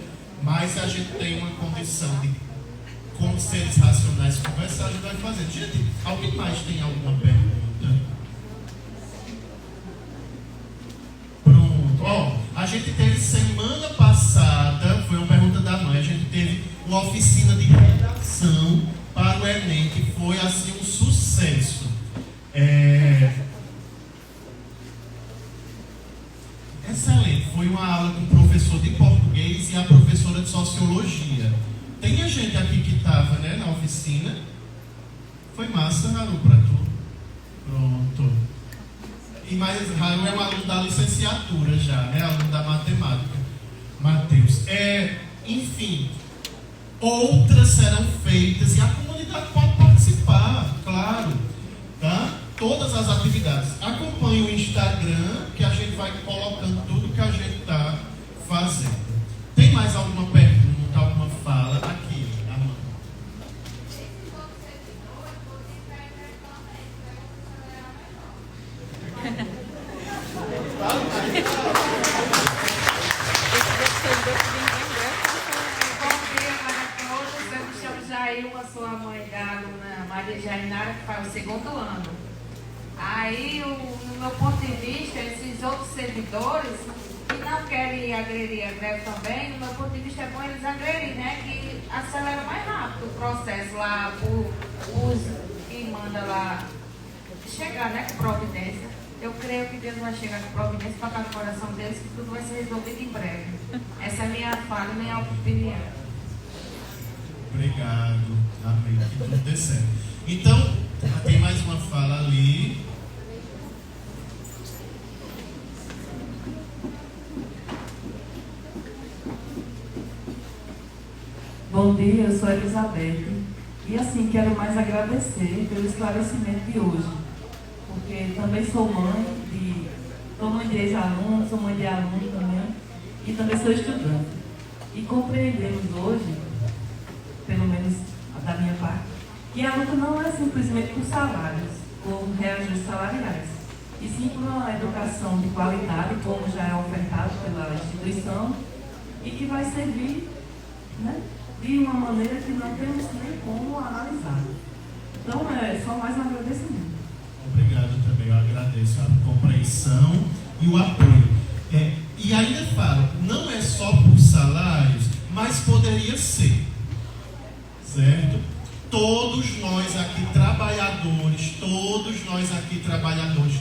Mas se a gente tem uma condição de, como seres racionais, conversar, a gente vai fazer. Gente, alguém mais tem alguma pergunta? Pronto. Ó, a gente teve semana passada, foi uma pergunta da mãe, a gente teve uma oficina de redação para o Enem, que foi assim um sucesso. Excelente, foi uma aula com o professor de português e a professora de sociologia. Tem a gente aqui que estava, né, na oficina. Foi massa, Haru, para tu. Pronto. E mais, Haru é um aluno da licenciatura já, né, aluno da matemática. Matheus. Enfim, outras serão feitas e a comunidade pode participar, claro, tá? Todas as atividades. Acompanhe o Instagram, que a gente vai colocando tudo que a gente está fazendo. Tem mais alguma pergunta, alguma fala? Aqui, Amanda. Jair, uma sua mãe da aluna Maria Jainara, que faz o 2º ano. Aí, no meu ponto de vista, esses outros servidores que não querem agredir a greve também, no meu ponto de vista é bom eles agredirem, né? Que acelera mais rápido o processo lá, os que manda lá chegar, né, com providência. Eu creio que Deus vai chegar com providência para o coração deles, que tudo vai ser resolvido em breve. Essa é a minha fala, minha opinião. Obrigado. Amém. Que tudo dê certo. Então, tem mais uma fala ali. Bom dia, eu sou Elizabeth. E assim, quero mais agradecer pelo esclarecimento de hoje. Porque também sou mãe de ex-aluno, sou mãe de aluno também. E também sou estudante. E compreendemos hoje, pelo menos da minha parte, que a luta não é simplesmente por salários ou reajustes salariais, e sim por uma educação de qualidade, como já é ofertado pela instituição, e que vai servir, né, de uma maneira que não temos nem como analisar. Então, é só mais um agradecimento. Obrigado também, eu agradeço a compreensão e o apoio. E ainda falo, não é só por salários, mas poderia ser. Certo? Todos nós aqui trabalhadores,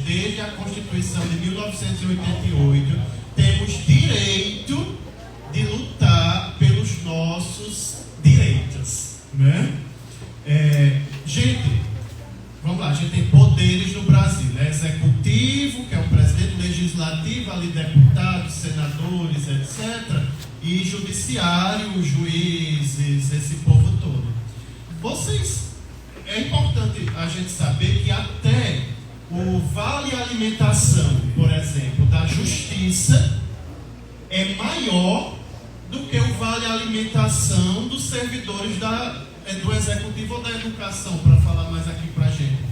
desde a Constituição de 1988, temos direito de lutar pelos nossos direitos, né? Gente, vamos lá, a gente tem poderes no Brasil, né? Executivo, que é o presidente, legislativo, ali deputados, senadores, etc., e judiciário, juízes, esse povo todo. É importante a gente saber que até o vale alimentação, por exemplo, da justiça é maior do que o vale alimentação dos servidores do executivo ou da educação, para falar mais aqui pra gente.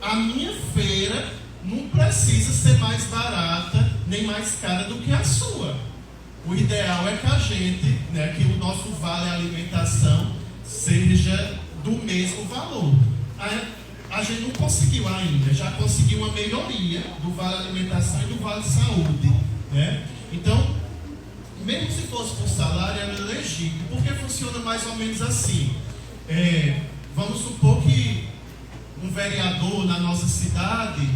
A minha feira não precisa ser mais barata nem mais cara do que a sua. O ideal é que a gente, né, que o nosso vale alimentação seja do mesmo valor. A gente não conseguiu ainda, já conseguiu uma melhoria do vale alimentação e do vale saúde, né? Então, mesmo se fosse por salário, era legítimo, porque funciona mais ou menos assim. Vamos supor que um vereador na nossa cidade,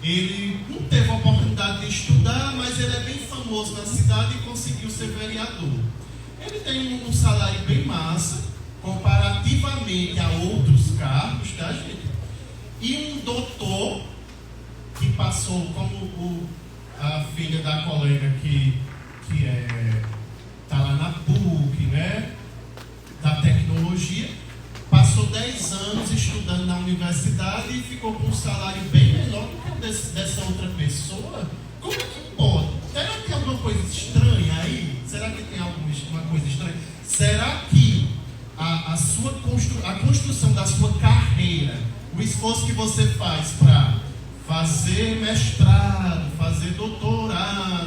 ele não teve a oportunidade de estudar, mas ele é bem famoso na cidade e conseguiu ser vereador. Ele tem um salário bem massa, comparativamente a outros cargos, tá, gente? E um doutor, que passou, como a filha da colega que está lá na PUC, né, da tecnologia, passou 10 anos estudando na universidade e ficou com um salário bem menor do que o dessa outra pessoa. Como é que pode? Será que tem alguma coisa estranha aí? Será que tem alguma coisa estranha? Será que a construção da sua carreira, o esforço que você faz para fazer mestrado, fazer doutorado,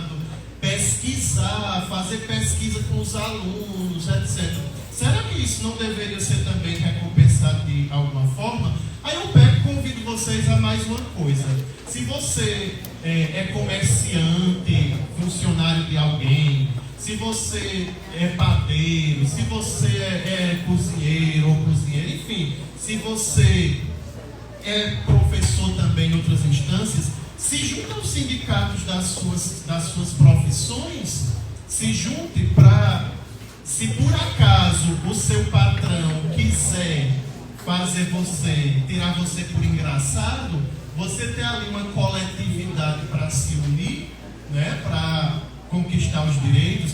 pesquisar, fazer pesquisa com os alunos, etc. Será que isso não deveria ser também recompensado de alguma forma? Aí eu pego e convido vocês a mais uma coisa. Se você é comerciante, funcionário de alguém, se você é padeiro, se você é cozinheiro ou cozinheira, enfim, se você é professor também em outras instâncias, se junte aos sindicatos das suas profissões, se junte para, se por acaso o seu patrão quiser fazer tirar você por engraçado, você ter ali uma coletividade para se unir, né, para conquistar os direitos.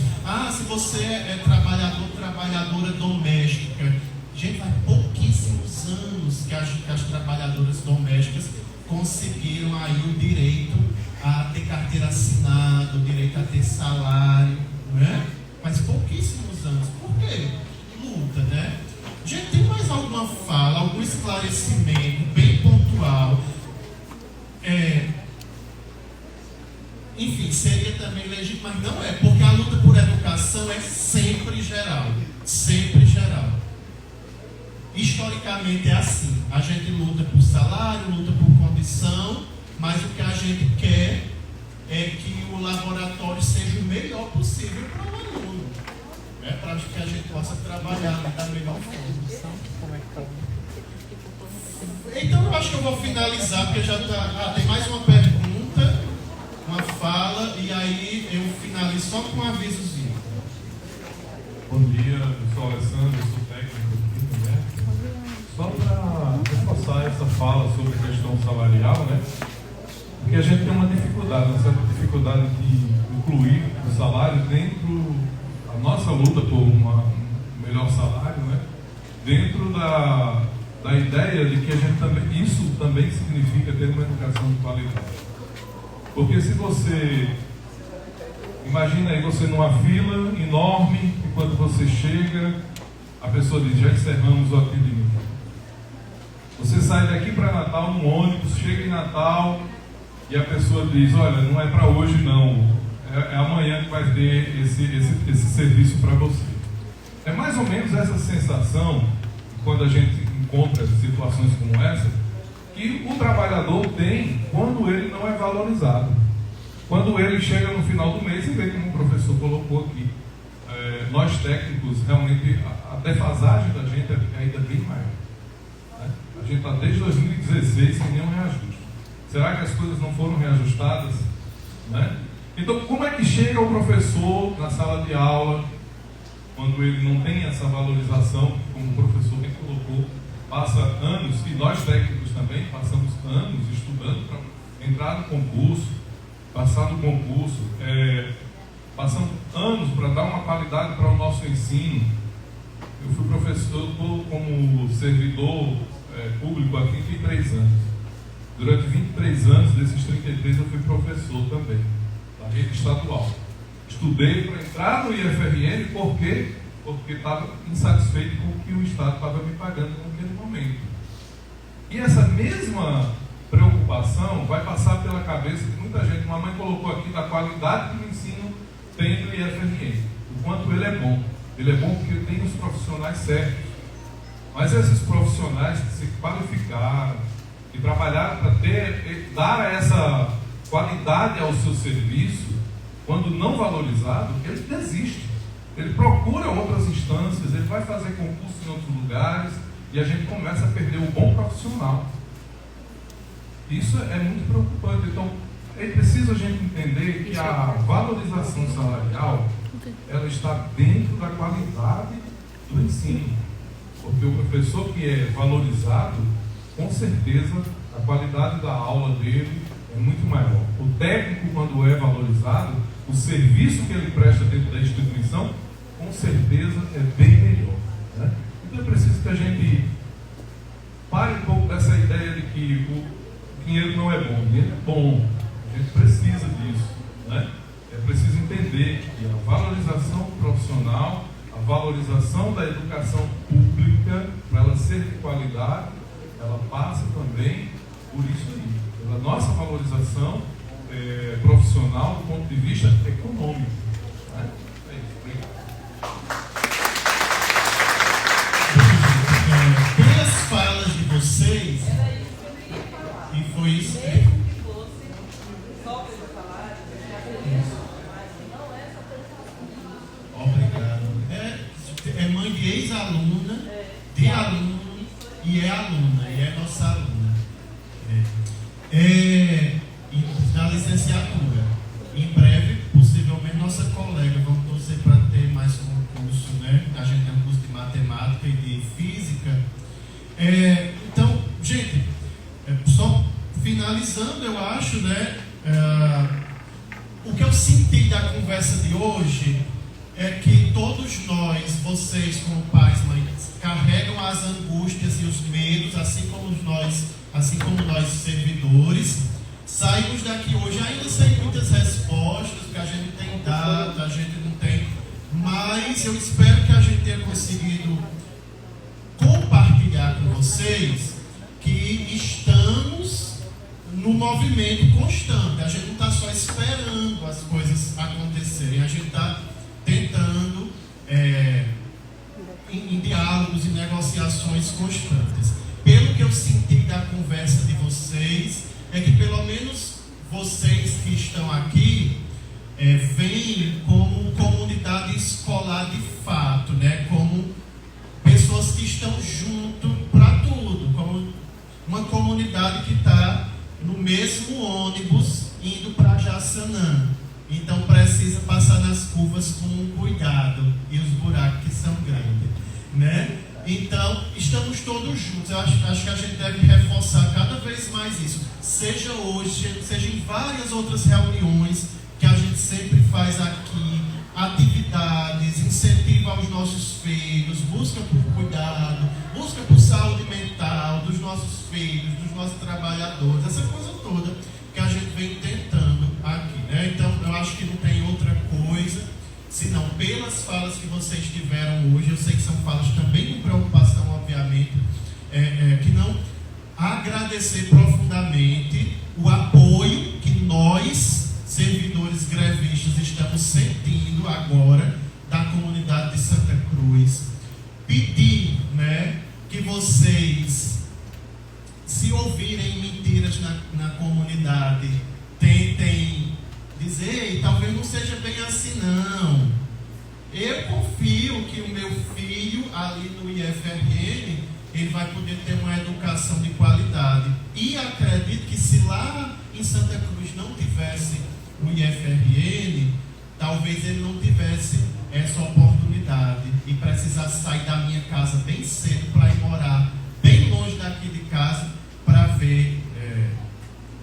Se você é trabalhadora doméstica, gente, faz pouquíssimos anos que as trabalhadoras domésticas conseguiram aí o direito a ter carteira assinada, o direito a ter salário, né? Faz pouquíssimos anos. Por quê? Luta, né? Gente, tem mais alguma fala, algum esclarecimento bem pontual? Enfim, seria também legítimo, mas não é, porque a luta por educação é sempre geral. Sempre geral. Historicamente é assim. A gente luta por salário, luta por condição, mas o que a gente quer é que o laboratório seja o melhor possível para o aluno. Para que a gente possa trabalhar da melhor forma. Então eu acho que eu vou finalizar, porque já tem mais uma pergunta, uma fala, e aí eu finalizo só com um avisozinho. Bom dia, eu sou Alessandro, eu sou técnico aqui, né? Só para reforçar essa fala sobre a questão salarial, né? Porque a gente tem uma certa dificuldade de incluir o salário dentro da nossa luta por um melhor salário, né? Dentro da ideia de que isso também significa ter uma educação de qualidade. Porque se você imagina aí você numa fila enorme, e quando você chega, a pessoa diz: já encerramos o atendimento. Você sai daqui para Natal no ônibus, chega em Natal e a pessoa diz: olha, não é para hoje não, é amanhã que vai ter esse serviço para você. É mais ou menos essa sensação, quando a gente encontra situações como essa, que o trabalhador tem quando ele não é valorizado. Quando ele chega no final do mês e vê, como o professor colocou aqui, nós técnicos, realmente, a defasagem da gente é ainda bem maior. Né? A gente está desde 2016 sem nenhum reajuste. Será que as coisas não foram reajustadas? Né? Então, como é que chega o professor na sala de aula, quando ele não tem essa valorização, como o professor bem colocou, passa anos, e nós técnicos também passamos anos estudando para entrar no concurso, passar no concurso, passando anos para dar uma qualidade para o nosso ensino. Eu fui professor, estou como servidor público há 33 anos. Durante 23 anos, desses 33, eu fui professor também, da rede estadual. Estudei para entrar no IFRN, porque estava insatisfeito com o que o Estado estava me pagando naquele momento. E essa mesma preocupação vai passar pela cabeça de muita gente. Uma mãe colocou aqui da qualidade que o ensino tem no IFRN, o quanto ele é bom. Ele é bom porque tem os profissionais certos. Mas esses profissionais que se qualificaram e trabalharam para dar essa qualidade ao seu serviço, quando não valorizado, ele desiste. Ele procura outras instâncias, ele vai fazer concurso em outros lugares e a gente começa a perder o bom profissional. Isso é muito preocupante. Então, é preciso a gente entender que a valorização salarial, ela está dentro da qualidade do ensino. Porque o professor que é valorizado, com certeza, a qualidade da aula dele é muito maior. O técnico, quando é valorizado, o serviço que ele presta dentro da instituição, com certeza é bem melhor. Né? Então é preciso que a gente pare um pouco dessa ideia de que o dinheiro não é bom. O dinheiro é bom, a gente precisa disso. Né? É preciso entender que a valorização profissional, a valorização da educação pública, para ela ser de qualidade, ela passa também por isso aí, pela nossa valorização profissional do ponto de vista econômico. aluna, de aluno, e é aluna, e é nossa aluna. Da licenciatura. Em breve, possivelmente, nossa colega, vamos torcer para ter mais concurso, né? A gente tem um curso de matemática e de física. Então, gente, só finalizando, eu acho, né? O que eu senti da conversa de hoje é que todos nós, vocês como pais, mães, carregam as angústias e os medos, assim como nós servidores. Saímos daqui hoje ainda sem muitas respostas, que a gente tem dado, a gente não tem, mas eu espero que a gente tenha conseguido compartilhar com vocês que estamos no movimento constante. A gente não está só esperando as coisas acontecerem, a gente está tentando em diálogos e negociações constantes. Pelo que eu senti da conversa de vocês, é que pelo menos vocês que estão aqui veem como comunidade escolar de fato, né? Como pessoas que estão junto para tudo, como uma comunidade que está no mesmo ônibus indo para Jaçanã. Então precisa passar nas curvas com cuidado e os buracos que são grandes, né? Então, estamos todos juntos. Eu acho que a gente deve reforçar cada vez mais isso. Seja hoje, seja em várias outras reuniões que a gente sempre faz aqui, atividades, incentiva aos nossos filhos, busca por cuidado, busca por saúde mental dos nossos filhos, dos nossos trabalhadores, essa coisa toda que a gente vem tentando aqui, né? Então, eu acho que não tem outra coisa senão pelas falas que vocês tiveram hoje. Eu sei que são falas também de preocupação, obviamente, que não agradecer profundamente o apoio que nós, servidores grevistas, estamos sentindo agora da comunidade de Santa Cruz. Pedir, né, que vocês, se ouvirem mentiras na comunidade, tentem dizer, talvez não seja bem assim não. Eu confio que o meu filho ali no IFRN, ele vai poder ter uma educação de qualidade. E acredito que se lá em Santa Cruz não tivesse o IFRN, talvez ele não tivesse essa oportunidade e precisasse sair da minha casa bem cedo para ir morar bem longe daqui de casa para ver,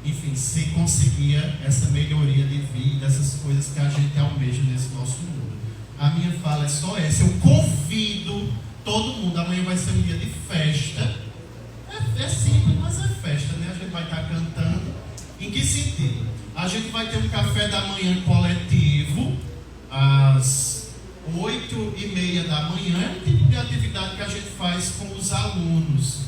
enfim, se conseguia essa melhoria de vida, essas coisas que a gente almeja nesse nosso mundo. A minha fala é só essa. Eu convido todo mundo. Amanhã vai ser um dia de festa. É simples, mas é festa, né? A gente vai estar cantando. Em que sentido? A gente vai ter um café da manhã coletivo às 8h30 da manhã. É um tipo de atividade que a gente faz com os alunos.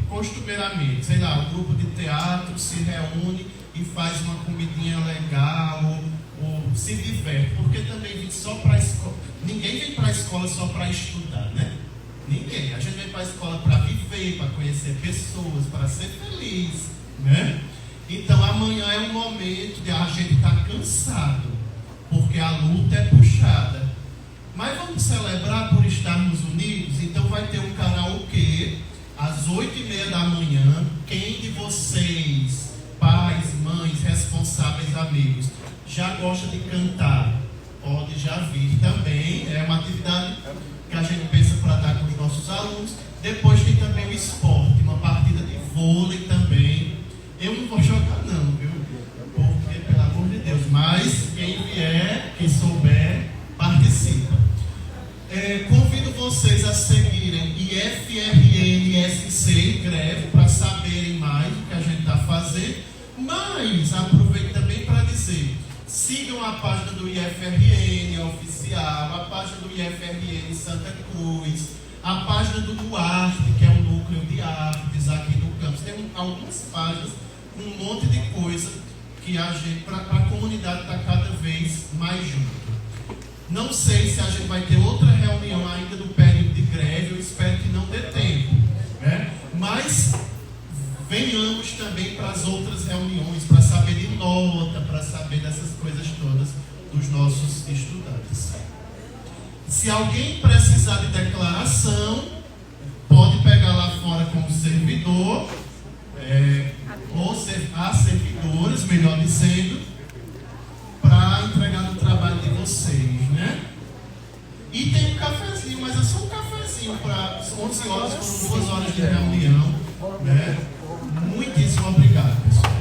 Costumeiramente, sei lá, o grupo de teatro se reúne e faz uma comidinha legal, ou se diverte, porque também vem só para a escola. Ninguém vem para a escola só para estudar, né? Ninguém. A gente vem para a escola para viver, para conhecer pessoas, para ser feliz, né? Então amanhã é um momento de a gente estar cansado, porque a luta é puxada. Mas vamos celebrar por estarmos unidos. Então vai ter um karaokê às 8h30 da manhã. Quem de vocês, pais, mães, responsáveis, amigos, já gosta de cantar, pode já vir também. É uma atividade que a gente pensa para dar com os nossos alunos. Depois tem também o esporte, uma partida de vôlei também. Eu não vou jogar não, viu? Porque, pelo amor de Deus, mas quem vier, quem souber, participa. Convido vocês a seguirem IFRN SC em greve para saberem mais do que a gente está fazendo, mas aproveito também para dizer, sigam a página do IFRN oficial, a página do IFRN Santa Cruz, a página do Duarte, que é o núcleo de artes aqui no campus. Tem algumas páginas com um monte de coisa que a gente, para a comunidade estar cada vez mais junto. Não sei se a gente vai ter outra reunião ainda no período de greve, eu espero que não dê tempo, né? Mas venhamos também para as outras reuniões, para saber de nota, para saber dessas coisas todas dos nossos estudantes. Se Se alguém precisar de declaração, pode pegar lá fora com o servidor, ou há servidores, melhor dizendo, para entregar no trabalho de vocês, né? E tem um cafezinho, mas é só um cafezinho para 11 horas, foram 2 horas de reunião, né? Muitíssimo obrigado, pessoal.